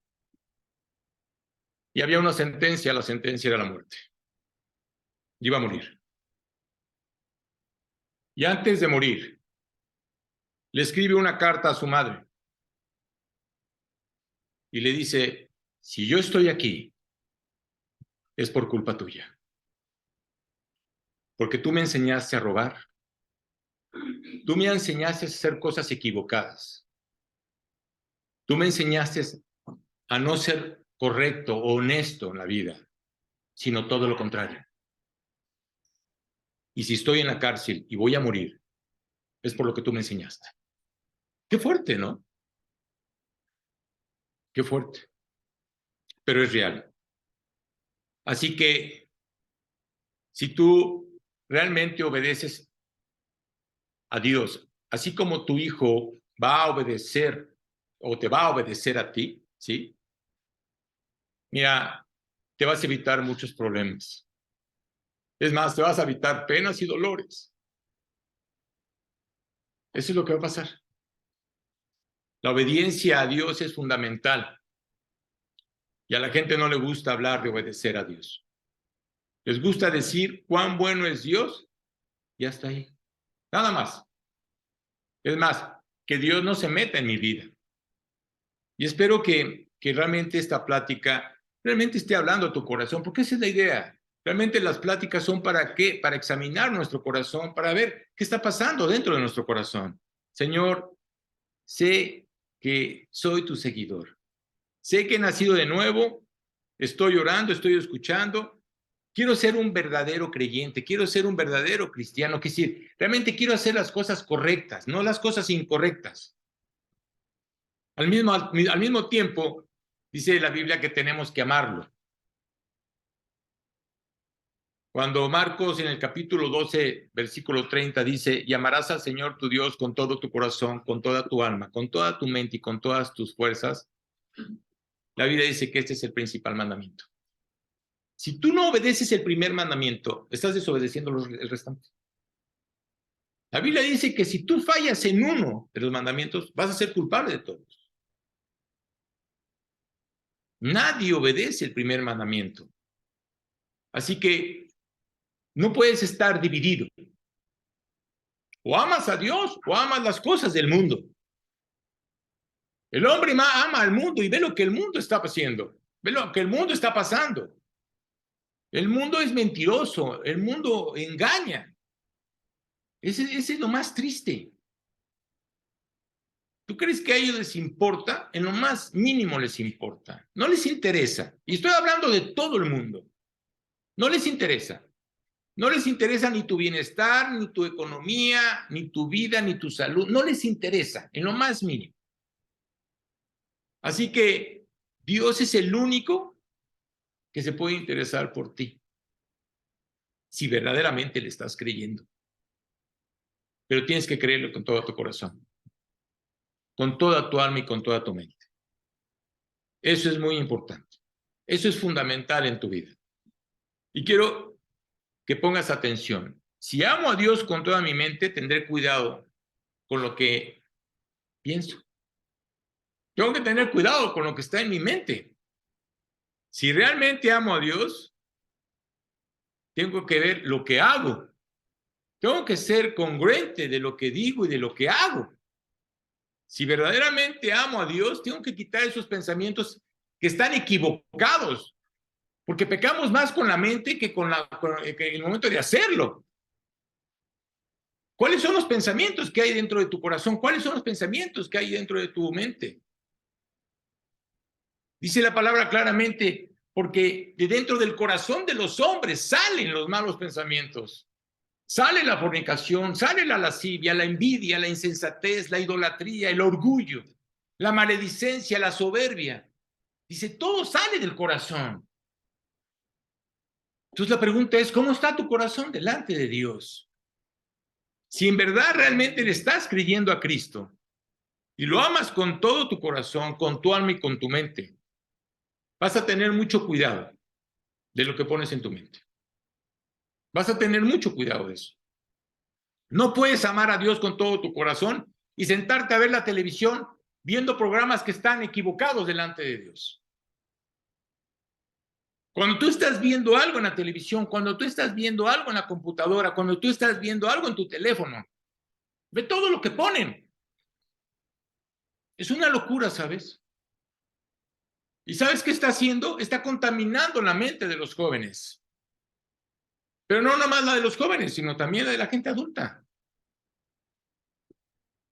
Y había una sentencia, la sentencia era la muerte. Iba a morir. Y antes de morir, le escribe una carta a su madre y le dice, si yo estoy aquí, es por culpa tuya. Porque tú me enseñaste a robar. Tú me enseñaste a hacer cosas equivocadas. Tú me enseñaste a no ser correcto o honesto en la vida, sino todo lo contrario. Y si estoy en la cárcel y voy a morir, es por lo que tú me enseñaste. Qué fuerte, ¿no? Qué fuerte. Pero es real. Así que si tú realmente obedeces a Dios, así como tu hijo va a obedecer o te va a obedecer a ti, ¿sí? Mira, te vas a evitar muchos problemas. Es más, te vas a evitar penas y dolores. Eso es lo que va a pasar. La obediencia a Dios es fundamental. Y a la gente no le gusta hablar de obedecer a Dios. Les gusta decir cuán bueno es Dios y hasta ahí. Nada más. Es más, que Dios no se meta en mi vida. Y espero que realmente esta plática realmente esté hablando a tu corazón, porque esa es la idea. Realmente las pláticas son ¿para qué? Para examinar nuestro corazón, para ver qué está pasando dentro de nuestro corazón. Señor, sé que soy tu seguidor. Sé que he nacido de nuevo, estoy orando, estoy escuchando. Quiero ser un verdadero creyente, quiero ser un verdadero cristiano, que decir, realmente quiero hacer las cosas correctas, no las cosas incorrectas. Al mismo tiempo, dice la Biblia que tenemos que amarlo. Cuando Marcos en el capítulo 12, versículo 30 dice, y amarás al Señor tu Dios con todo tu corazón, con toda tu alma, con toda tu mente y con todas tus fuerzas, la Biblia dice que este es el principal mandamiento. Si tú no obedeces el primer mandamiento, estás desobedeciendo el restante. La Biblia dice que si tú fallas en uno de los mandamientos, vas a ser culpable de todos. Nadie obedece el primer mandamiento. Así que no puedes estar dividido. O amas a Dios o amas las cosas del mundo. El hombre ama al mundo y ve lo que el mundo está haciendo. Ve lo que el mundo está pasando. El mundo es mentiroso. El mundo engaña. Ese es lo más triste. ¿Tú crees que a ellos les importa? En lo más mínimo les importa. No les interesa. Y estoy hablando de todo el mundo. No les interesa. No les interesa ni tu bienestar, ni tu economía, ni tu vida, ni tu salud. No les interesa, en lo más mínimo. Así que Dios es el único que se puede interesar por ti, si verdaderamente le estás creyendo. Pero tienes que creerlo con todo tu corazón, con toda tu alma y con toda tu mente. Eso es muy importante. Eso es fundamental en tu vida. Y quiero que pongas atención. Si amo a Dios con toda mi mente, tendré cuidado con lo que pienso. Tengo que tener cuidado con lo que está en mi mente. Si realmente amo a Dios, tengo que ver lo que hago. Tengo que ser congruente de lo que digo y de lo que hago. Si verdaderamente amo a Dios, tengo que quitar esos pensamientos que están equivocados, porque pecamos más con la mente que que en el momento de hacerlo. ¿Cuáles son los pensamientos que hay dentro de tu corazón? ¿Cuáles son los pensamientos que hay dentro de tu mente? Dice la palabra claramente, porque de dentro del corazón de los hombres salen los malos pensamientos. Sale la fornicación, sale la lascivia, la envidia, la insensatez, la idolatría, el orgullo, la maledicencia, la soberbia. Dice, todo sale del corazón. Entonces la pregunta es, ¿cómo está tu corazón delante de Dios? Si en verdad realmente le estás creyendo a Cristo y lo amas con todo tu corazón, con tu alma y con tu mente, vas a tener mucho cuidado de lo que pones en tu mente. Vas a tener mucho cuidado de eso. No puedes amar a Dios con todo tu corazón y sentarte a ver la televisión viendo programas que están equivocados delante de Dios. Cuando tú estás viendo algo en la televisión, cuando tú estás viendo algo en la computadora, cuando tú estás viendo algo en tu teléfono, ve todo lo que ponen. Es una locura, ¿sabes? ¿Y sabes qué está haciendo? Está contaminando la mente de los jóvenes. Pero no nomás la de los jóvenes, sino también la de la gente adulta.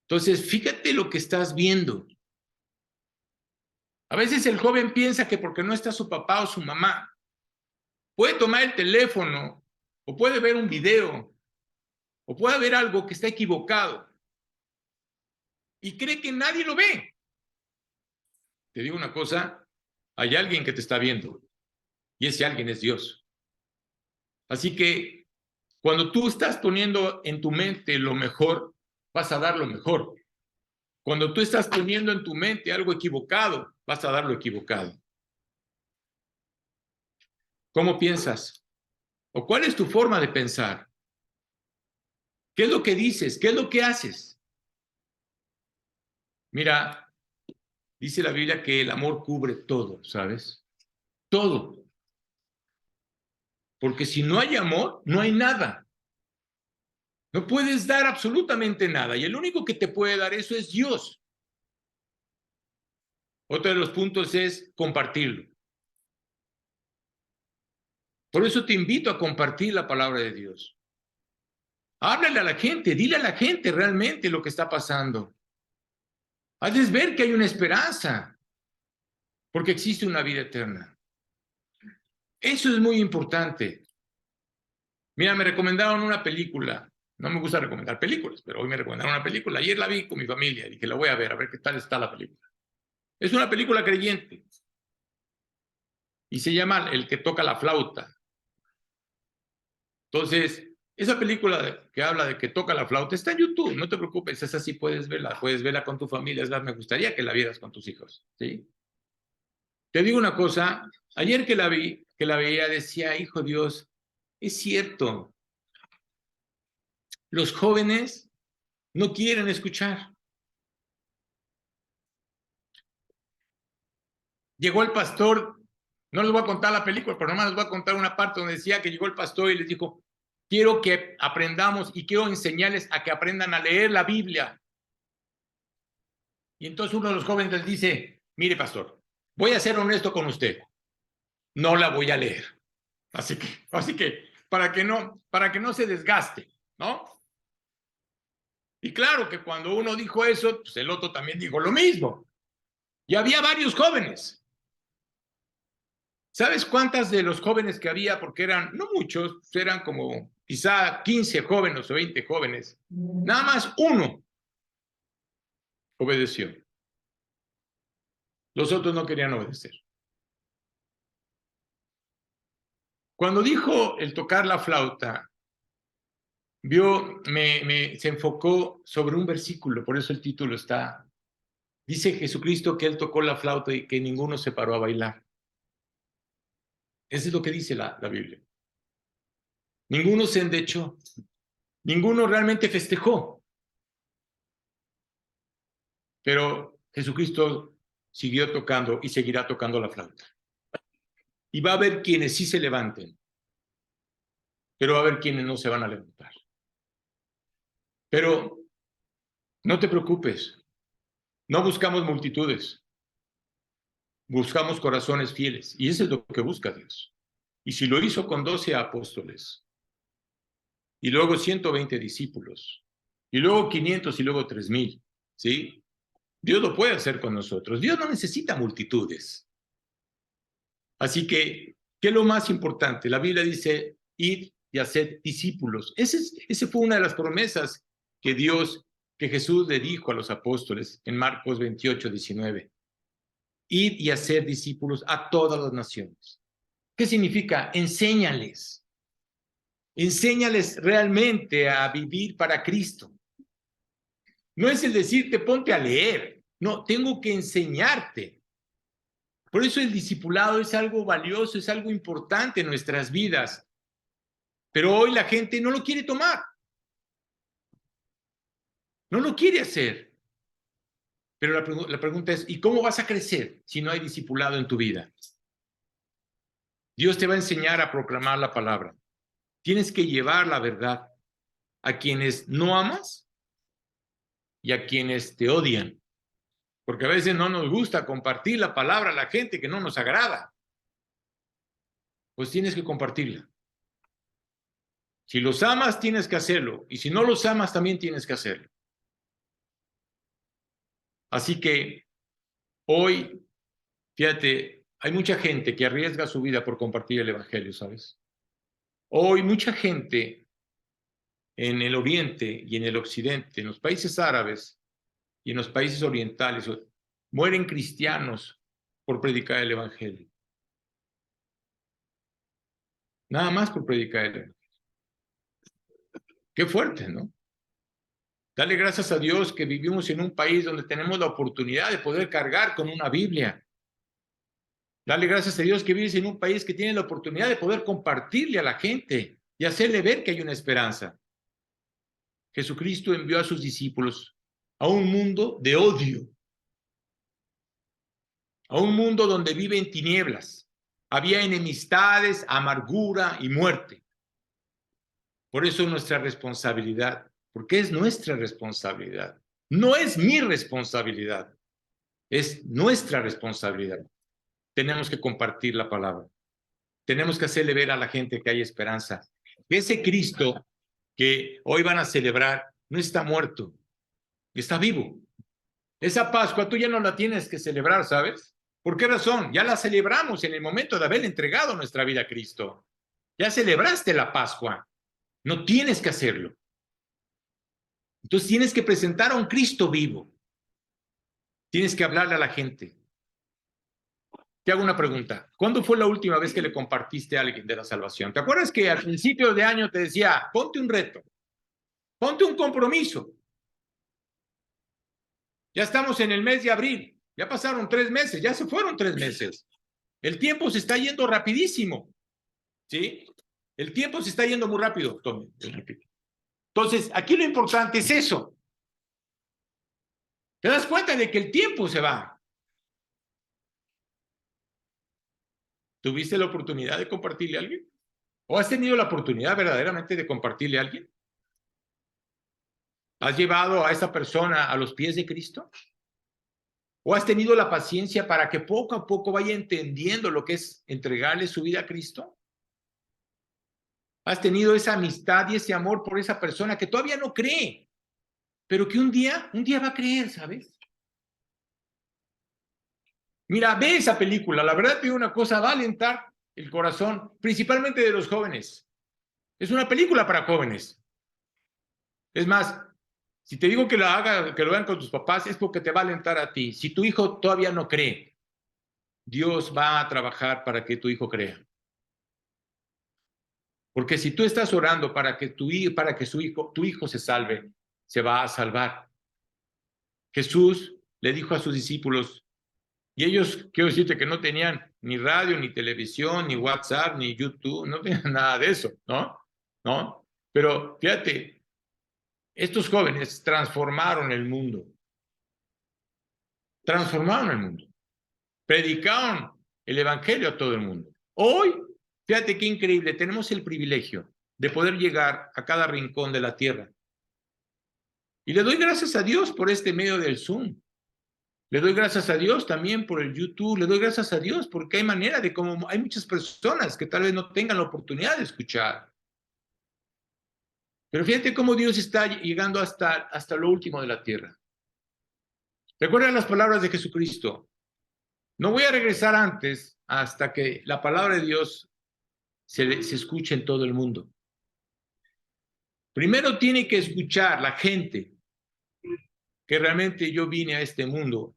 Entonces, fíjate lo que estás viendo. A veces el joven piensa que porque no está su papá o su mamá, puede tomar el teléfono o puede ver un video o puede ver algo que está equivocado y cree que nadie lo ve. Te digo una cosa, hay alguien que te está viendo y ese alguien es Dios. Así que cuando tú estás poniendo en tu mente lo mejor, vas a dar lo mejor. Cuando tú estás poniendo en tu mente algo equivocado, vas a dar lo equivocado. ¿Cómo piensas? ¿O cuál es tu forma de pensar? ¿Qué es lo que dices? ¿Qué es lo que haces? Mira, dice la Biblia que el amor cubre todo, ¿sabes? Todo. Porque si no hay amor, no hay nada. No puedes dar absolutamente nada y el único que te puede dar eso es Dios. Otro de los puntos es compartirlo. Por eso te invito a compartir la palabra de Dios. Háblale a la gente, dile a la gente realmente lo que está pasando. Hazles ver que hay una esperanza, porque existe una vida eterna. Eso es muy importante. Mira, me recomendaron una película. No me gusta recomendar películas, pero hoy me recomendaron una película. Ayer la vi con mi familia y dije, la voy a ver qué tal está la película. Es una película creyente y se llama El que toca la flauta. Entonces, esa película que habla de que toca la flauta está en YouTube, no te preocupes, esa sí puedes verla con tu familia, es más, me gustaría que la vieras con tus hijos, ¿sí? Te digo una cosa, ayer que la veía, decía, hijo Dios, es cierto, los jóvenes no quieren escuchar. Llegó el pastor, no les voy a contar la película, pero nomás les voy a contar una parte donde decía que llegó el pastor y les dijo, quiero que aprendamos y quiero enseñarles a que aprendan a leer la Biblia. Y entonces uno de los jóvenes les dice, mire pastor, voy a ser honesto con usted, no la voy a leer. Así que para que no se desgaste, ¿no? Y claro que cuando uno dijo eso, pues el otro también dijo lo mismo. Y había varios jóvenes. ¿Sabes cuántas de los jóvenes que había? Porque eran, no muchos, eran como quizá 15 jóvenes o 20 jóvenes. Nada más uno obedeció. Los otros no querían obedecer. Cuando dijo el tocar la flauta, se enfocó sobre un versículo, por eso el título está, dice Jesucristo que él tocó la flauta y que ninguno se paró a bailar. Eso es lo que dice la Biblia. Ninguno se endechó, ninguno realmente festejó, pero Jesucristo siguió tocando y seguirá tocando la flauta. Y va a haber quienes sí se levanten, pero va a haber quienes no se van a levantar. Pero no te preocupes, no buscamos multitudes, buscamos corazones fieles, y eso es lo que busca Dios. Y si lo hizo con 12 apóstoles, y luego 120 discípulos, y luego 500 y luego 3000, ¿sí? Dios lo puede hacer con nosotros. Dios no necesita multitudes. Así que, ¿qué es lo más importante? La Biblia dice, id y haced discípulos. Ese fue una de las promesas que Jesús le dijo a los apóstoles en Marcos 28, 19. Id y haced discípulos a todas las naciones. ¿Qué significa? Enséñales. Enséñales realmente a vivir para Cristo. No es el decirte ponte a leer. No, tengo que enseñarte. Por eso el discipulado es algo valioso, es algo importante en nuestras vidas. Pero hoy la gente no lo quiere tomar. No lo quiere hacer. Pero la pregunta es, ¿y cómo vas a crecer si no hay discipulado en tu vida? Dios te va a enseñar a proclamar la palabra. Tienes que llevar la verdad a quienes no amas y a quienes te odian. Porque a veces no nos gusta compartir la palabra a la gente que no nos agrada. Pues tienes que compartirla. Si los amas, tienes que hacerlo. Y si no los amas, también tienes que hacerlo. Así que hoy, fíjate, hay mucha gente que arriesga su vida por compartir el evangelio, ¿sabes? Hoy mucha gente en el oriente y en el occidente, en los países árabes y en los países orientales, mueren cristianos por predicar el evangelio. Nada más por predicar el evangelio. Qué fuerte, ¿no? Dale gracias a Dios que vivimos en un país donde tenemos la oportunidad de poder cargar con una Biblia. Dale gracias a Dios que vives en un país que tiene la oportunidad de poder compartirle a la gente y hacerle ver que hay una esperanza. Jesucristo envió a sus discípulos a un mundo de odio, a un mundo donde viven tinieblas. Había enemistades, amargura y muerte. Por eso es nuestra responsabilidad, porque es nuestra responsabilidad. No es mi responsabilidad, es nuestra responsabilidad. Tenemos que compartir la palabra. Tenemos que hacerle ver a la gente que hay esperanza. Ese Cristo que hoy van a celebrar no está muerto, está vivo. Esa Pascua tú ya no la tienes que celebrar, ¿sabes? ¿Por qué razón? Ya la celebramos en el momento de haber entregado nuestra vida a Cristo. Ya celebraste la Pascua. No tienes que hacerlo. Entonces tienes que presentar a un Cristo vivo. Tienes que hablarle a la gente. Te hago una pregunta. ¿Cuándo fue la última vez que le compartiste a alguien de la salvación? ¿Te acuerdas que al principio de año te decía, ponte un reto, ponte un compromiso? Ya estamos en el mes de abril, ya pasaron 3 meses, ya se fueron 3 meses. El tiempo se está yendo rapidísimo, ¿sí? El tiempo se está yendo muy rápido, Tommy. Entonces, aquí lo importante es eso. ¿Te das cuenta de que el tiempo se va? ¿Tuviste la oportunidad de compartirle a alguien? ¿O has tenido la oportunidad verdaderamente de compartirle a alguien? ¿Has llevado a esa persona a los pies de Cristo? ¿O has tenido la paciencia para que poco a poco vaya entendiendo lo que es entregarle su vida a Cristo? ¿Has tenido esa amistad y ese amor por esa persona que todavía no cree, pero que un día va a creer, ¿sabes? Mira, ve esa película, la verdad te digo una cosa, va a alentar el corazón, principalmente de los jóvenes. Es una película para jóvenes. Es más, si te digo que lo vean con tus papás, es porque te va a alentar a ti. Si tu hijo todavía no cree, Dios va a trabajar para que tu hijo crea. Porque si tú estás orando para que tu hijo se salve, se va a salvar. Jesús le dijo a sus discípulos, y ellos, quiero decirte que no tenían ni radio, ni televisión, ni WhatsApp, ni YouTube, no tenían nada de eso, ¿no? ¿No? Pero fíjate, estos jóvenes transformaron el mundo. Transformaron el mundo. Predicaron el evangelio a todo el mundo. Hoy, fíjate qué increíble, tenemos el privilegio de poder llegar a cada rincón de la tierra. Y le doy gracias a Dios por este medio del Zoom. Le doy gracias a Dios también por el YouTube. Le doy gracias a Dios porque hay manera de cómo hay muchas personas que tal vez no tengan la oportunidad de escuchar. Pero fíjate cómo Dios está llegando hasta lo último de la tierra. Recuerda las palabras de Jesucristo. No voy a regresar antes hasta que la palabra de Dios se escuche en todo el mundo. Primero tiene que escuchar la gente que realmente yo vine a este mundo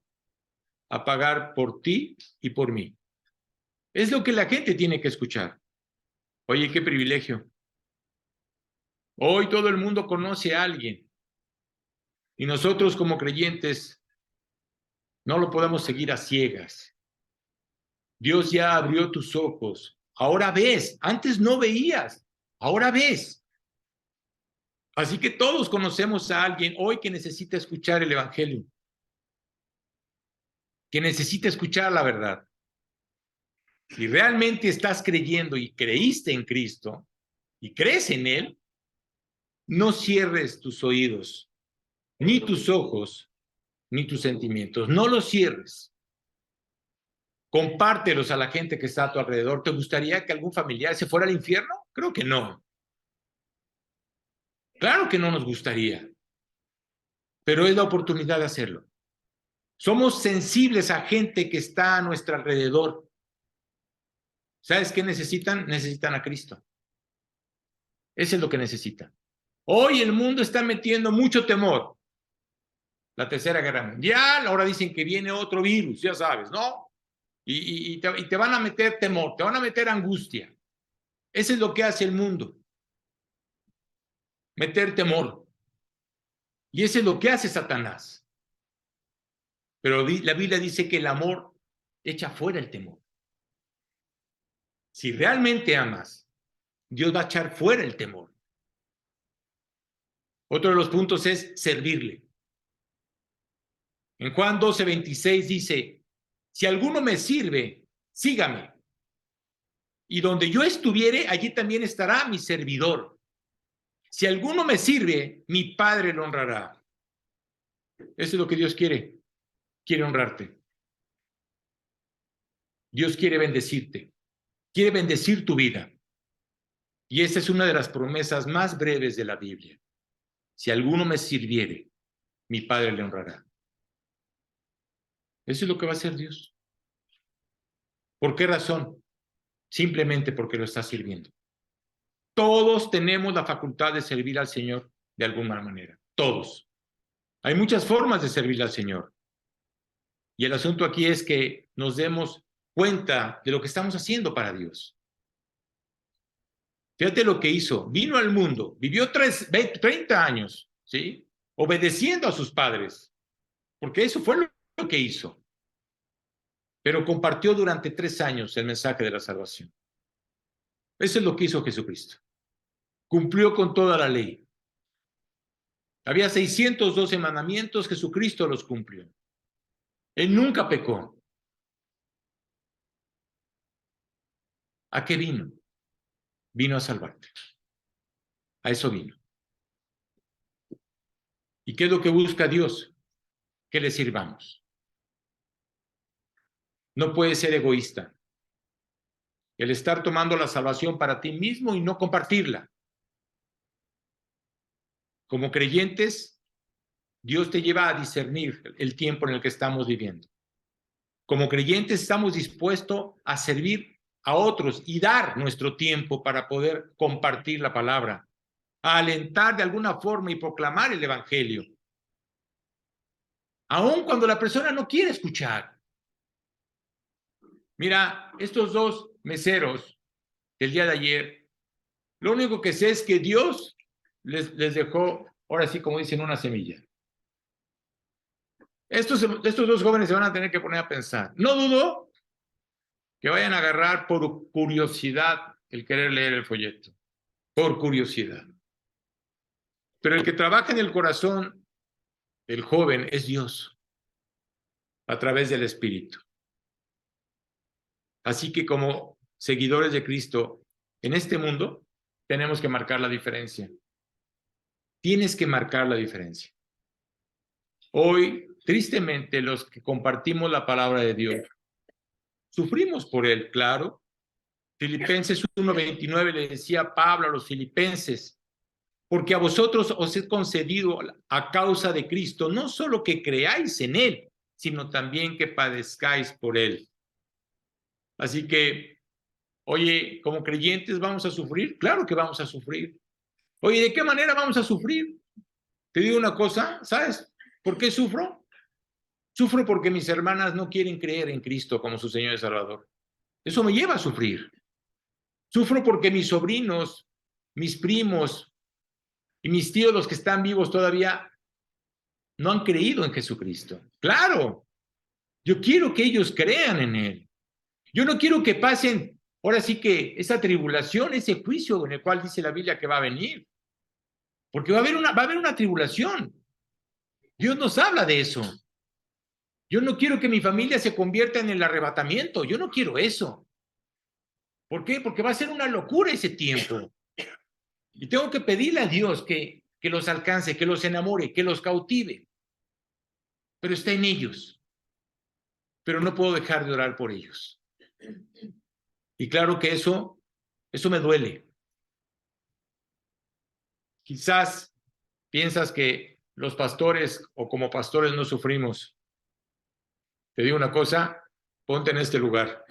a pagar por ti y por mí. Es lo que la gente tiene que escuchar. Oye, qué privilegio. Hoy todo el mundo conoce a alguien y nosotros como creyentes no lo podemos seguir a ciegas. Dios ya abrió tus ojos. Ahora ves. Antes no veías. Ahora ves. Así que todos conocemos a alguien hoy que necesita escuchar el evangelio, que necesita escuchar la verdad. Si realmente estás creyendo y creíste en Cristo y crees en Él, no cierres tus oídos, ni tus ojos, ni tus sentimientos. No los cierres. Compártelos a la gente que está a tu alrededor. ¿Te gustaría que algún familiar se fuera al infierno? Creo que no. Claro que no nos gustaría, pero es la oportunidad de hacerlo. Somos sensibles a gente que está a nuestro alrededor. ¿Sabes qué necesitan? Necesitan a Cristo. Eso es lo que necesitan. Hoy el mundo está metiendo mucho temor. La Tercera Guerra Mundial, ahora dicen que viene otro virus, ya sabes, ¿no? Y te van a meter temor, te van a meter angustia. Eso es lo que hace el mundo. Meter temor. Y eso es lo que hace Satanás. Pero la Biblia dice que el amor echa fuera el temor. Si realmente amas, Dios va a echar fuera el temor. Otro de los puntos es servirle. En Juan 12:26 dice, si alguno me sirve, sígame. Y donde yo estuviere, allí también estará mi servidor. Si alguno me sirve, mi Padre lo honrará. Eso es lo que Dios quiere. Quiere honrarte. Dios quiere bendecirte. Quiere bendecir tu vida. Y esa es una de las promesas más breves de la Biblia. Si alguno me sirviere, mi Padre le honrará. Eso es lo que va a hacer Dios. ¿Por qué razón? Simplemente porque lo está sirviendo. Todos tenemos la facultad de servir al Señor de alguna manera. Todos. Hay muchas formas de servir al Señor. Y el asunto aquí es que nos demos cuenta de lo que estamos haciendo para Dios. Fíjate lo que hizo. Vino al mundo, vivió 30 años, ¿sí? Obedeciendo a sus padres, porque eso fue lo que hizo. Pero compartió durante 3 años el mensaje de la salvación. Eso es lo que hizo Jesucristo. Cumplió con toda la ley. Había 612 mandamientos, Jesucristo los cumplió. Él nunca pecó. ¿A qué vino? Vino a salvarte. A eso vino. ¿Y qué es lo que busca Dios? Que le sirvamos. No puedes ser egoísta. El estar tomando la salvación para ti mismo y no compartirla. Como creyentes, Dios te lleva a discernir el tiempo en el que estamos viviendo. Como creyentes estamos dispuestos a servir a otros y dar nuestro tiempo para poder compartir la palabra, a alentar de alguna forma y proclamar el evangelio. Aun cuando la persona no quiere escuchar. Mira, estos 2 meseros del día de ayer, lo único que sé es que Dios les dejó, ahora sí, como dicen, una semilla. Estos 2 jóvenes se van a tener que poner a pensar. No dudo que vayan a agarrar por curiosidad el querer leer el folleto. Por curiosidad. Pero el que trabaja en el corazón del joven es Dios, a través del Espíritu. Así que como seguidores de Cristo, en este mundo tenemos que marcar la diferencia. Tienes que marcar la diferencia. Hoy, tristemente, los que compartimos la palabra de Dios, sufrimos por él, claro. Filipenses 1:29 le decía Pablo a los filipenses, porque a vosotros os he concedido a causa de Cristo, no solo que creáis en él, sino también que padezcáis por él. Así que, oye, como creyentes vamos a sufrir, claro que vamos a sufrir. Oye, ¿de qué manera vamos a sufrir? Te digo una cosa, ¿sabes por qué sufro? Sufro porque mis hermanas no quieren creer en Cristo como su Señor y Salvador. Eso me lleva a sufrir. Sufro porque mis sobrinos, mis primos y mis tíos, los que están vivos todavía, no han creído en Jesucristo. Claro, yo quiero que ellos crean en Él. Yo no quiero que pasen, ahora sí que esa tribulación, ese juicio en el cual dice la Biblia que va a venir. Porque va a haber una tribulación. Dios nos habla de eso. Yo no quiero que mi familia se convierta en el arrebatamiento. Yo no quiero eso. ¿Por qué? Porque va a ser una locura ese tiempo. Y tengo que pedirle a Dios que los alcance, que los enamore, que los cautive. Pero está en ellos. Pero no puedo dejar de orar por ellos. Y claro que eso me duele. Quizás piensas que los pastores o como pastores no sufrimos. Te digo una cosa, ponte en este lugar.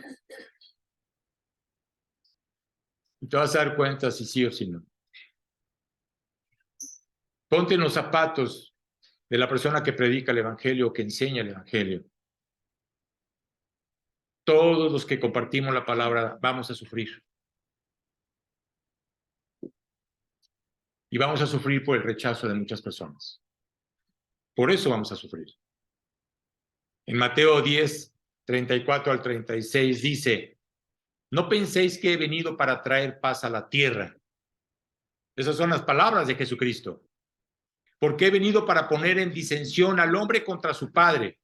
Y te vas a dar cuenta si sí o si no. Ponte en los zapatos de la persona que predica el evangelio o que enseña el evangelio. Todos los que compartimos la palabra vamos a sufrir. Y vamos a sufrir por el rechazo de muchas personas. Por eso vamos a sufrir. En Mateo 10, 34 al 36 dice, no penséis que he venido para traer paz a la tierra. Esas son las palabras de Jesucristo. Porque he venido para poner en disensión al hombre contra su padre,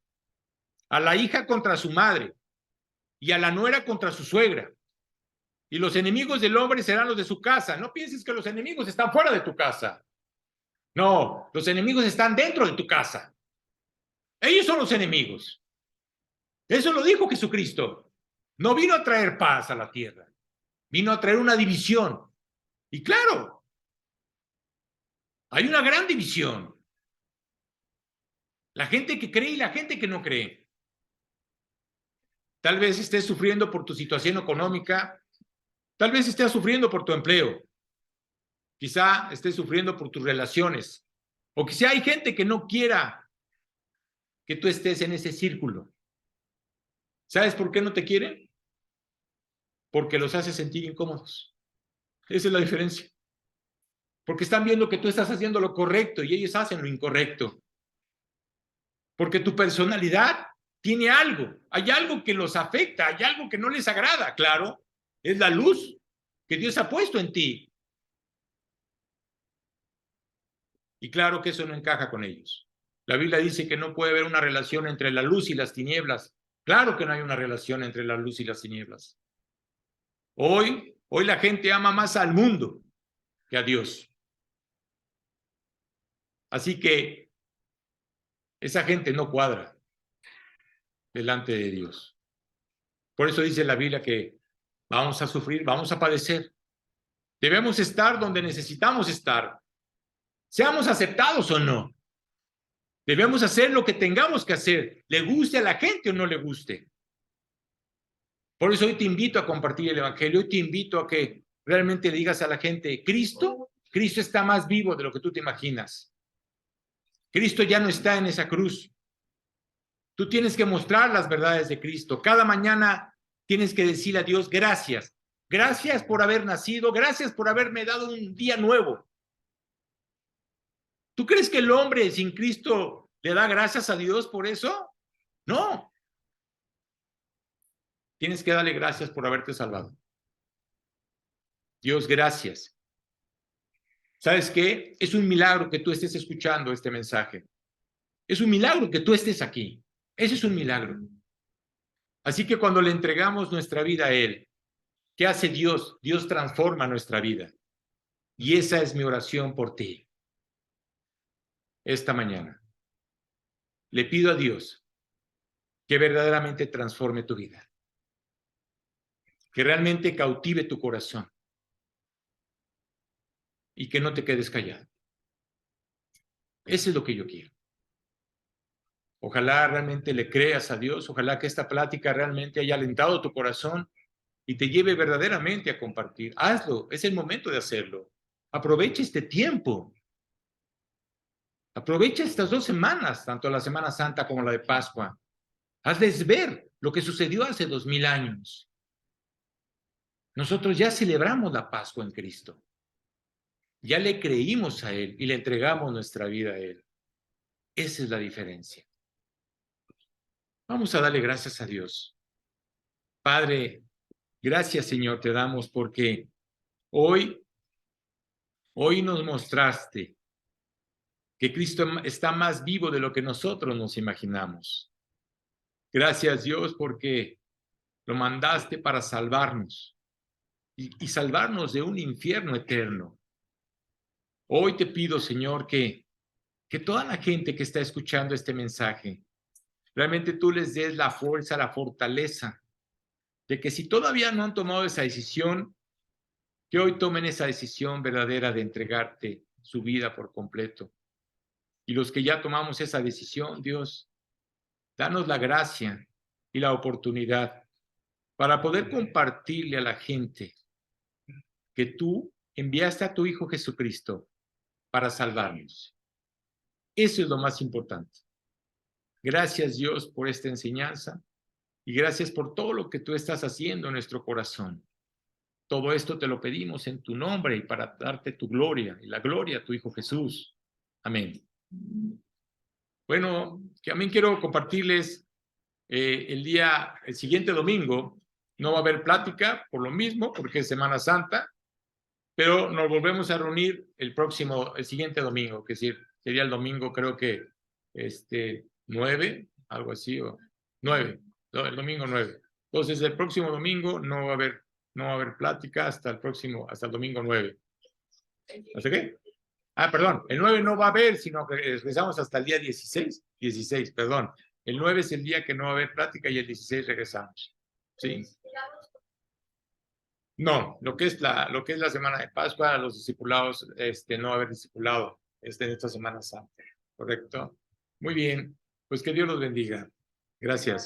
a la hija contra su madre, y a la nuera contra su suegra, Y los enemigos del hombre serán los de su casa. No pienses que los enemigos están fuera de tu casa. No, los enemigos están dentro de tu casa. Ellos son los enemigos. Eso lo dijo Jesucristo. No vino a traer paz a la tierra. Vino a traer una división. Y claro, hay una gran división. La gente que cree y la gente que no cree. Tal vez estés sufriendo por tu situación económica. Tal vez estés sufriendo por tu empleo. Quizá estés sufriendo por tus relaciones. O quizá hay gente que no quiera que tú estés en ese círculo. ¿Sabes por qué no te quieren? Porque los hace sentir incómodos. Esa es la diferencia. Porque están viendo que tú estás haciendo lo correcto y ellos hacen lo incorrecto. Porque tu personalidad tiene algo. Hay algo que los afecta, hay algo que no les agrada, claro. Es la luz que Dios ha puesto en ti. Y claro que eso no encaja con ellos. La Biblia dice que no puede haber una relación entre la luz y las tinieblas. Claro que no hay una relación entre la luz y las tinieblas. Hoy la gente ama más al mundo que a Dios. Así que esa gente no cuadra delante de Dios. Por eso dice la Biblia que vamos a sufrir, vamos a padecer. Debemos estar donde necesitamos estar, seamos aceptados o no. Debemos hacer lo que tengamos que hacer, le guste a la gente o no le guste. Por eso hoy te invito a compartir el evangelio, hoy te invito a que realmente le digas a la gente, Cristo está más vivo de lo que tú te imaginas. Cristo ya no está en esa cruz. Tú tienes que mostrar las verdades de Cristo. Cada mañana tienes que decirle a Dios, gracias. Gracias por haber nacido, gracias por haberme dado un día nuevo. ¿Tú crees que el hombre sin Cristo le da gracias a Dios por eso? No. Tienes que darle gracias por haberte salvado. Dios, gracias. ¿Sabes qué? Es un milagro que tú estés escuchando este mensaje. Es un milagro que tú estés aquí. Ese es un milagro. Así que cuando le entregamos nuestra vida a Él, ¿qué hace Dios? Dios transforma nuestra vida. Y esa es mi oración por ti. Esta mañana. Le pido a Dios que verdaderamente transforme tu vida. Que realmente cautive tu corazón. Y que no te quedes callado. Eso es lo que yo quiero. Ojalá realmente le creas a Dios. Ojalá que esta plática realmente haya alentado tu corazón y te lleve verdaderamente a compartir. Hazlo. Es el momento de hacerlo. Aprovecha este tiempo. Aprovecha estas 2 semanas, tanto la Semana Santa como la de Pascua. Hazles ver lo que sucedió hace 2000 años. Nosotros ya celebramos la Pascua en Cristo. Ya le creímos a Él y le entregamos nuestra vida a Él. Esa es la diferencia. Vamos a darle gracias a Dios. Padre, gracias, Señor, te damos porque hoy nos mostraste que Cristo está más vivo de lo que nosotros nos imaginamos. Gracias, Dios, porque lo mandaste para salvarnos y salvarnos de un infierno eterno. Hoy te pido, Señor, que toda la gente que está escuchando este mensaje, realmente tú les des la fuerza, la fortaleza, de que si todavía no han tomado esa decisión, que hoy tomen esa decisión verdadera de entregarte su vida por completo. Y los que ya tomamos esa decisión, Dios, danos la gracia y la oportunidad para poder compartirle a la gente que tú enviaste a tu Hijo Jesucristo para salvarnos. Eso es lo más importante. Gracias, Dios, por esta enseñanza y gracias por todo lo que tú estás haciendo en nuestro corazón. Todo esto te lo pedimos en tu nombre y para darte tu gloria y la gloria a tu Hijo Jesús. Amén. Bueno, que también quiero compartirles el siguiente domingo. No va a haber plática por lo mismo, porque es Semana Santa, pero nos volvemos a reunir el siguiente domingo, que es decir, sería el domingo, creo que 9, algo así, o 9, no, el domingo 9. Entonces, el próximo domingo no va a haber No va a haber plática hasta el domingo 9. ¿Hasta qué? Ah, perdón, el 9 no va a haber, sino que regresamos hasta el día 16. 16, perdón. El 9 es el día que no va a haber plática y el 16 regresamos. ¿Sí? No, lo que es la semana de Pascua, los discipulados, no va a haber discipulado en esta Semana Santa. ¿Correcto? Muy bien. Pues que Dios los bendiga. Gracias.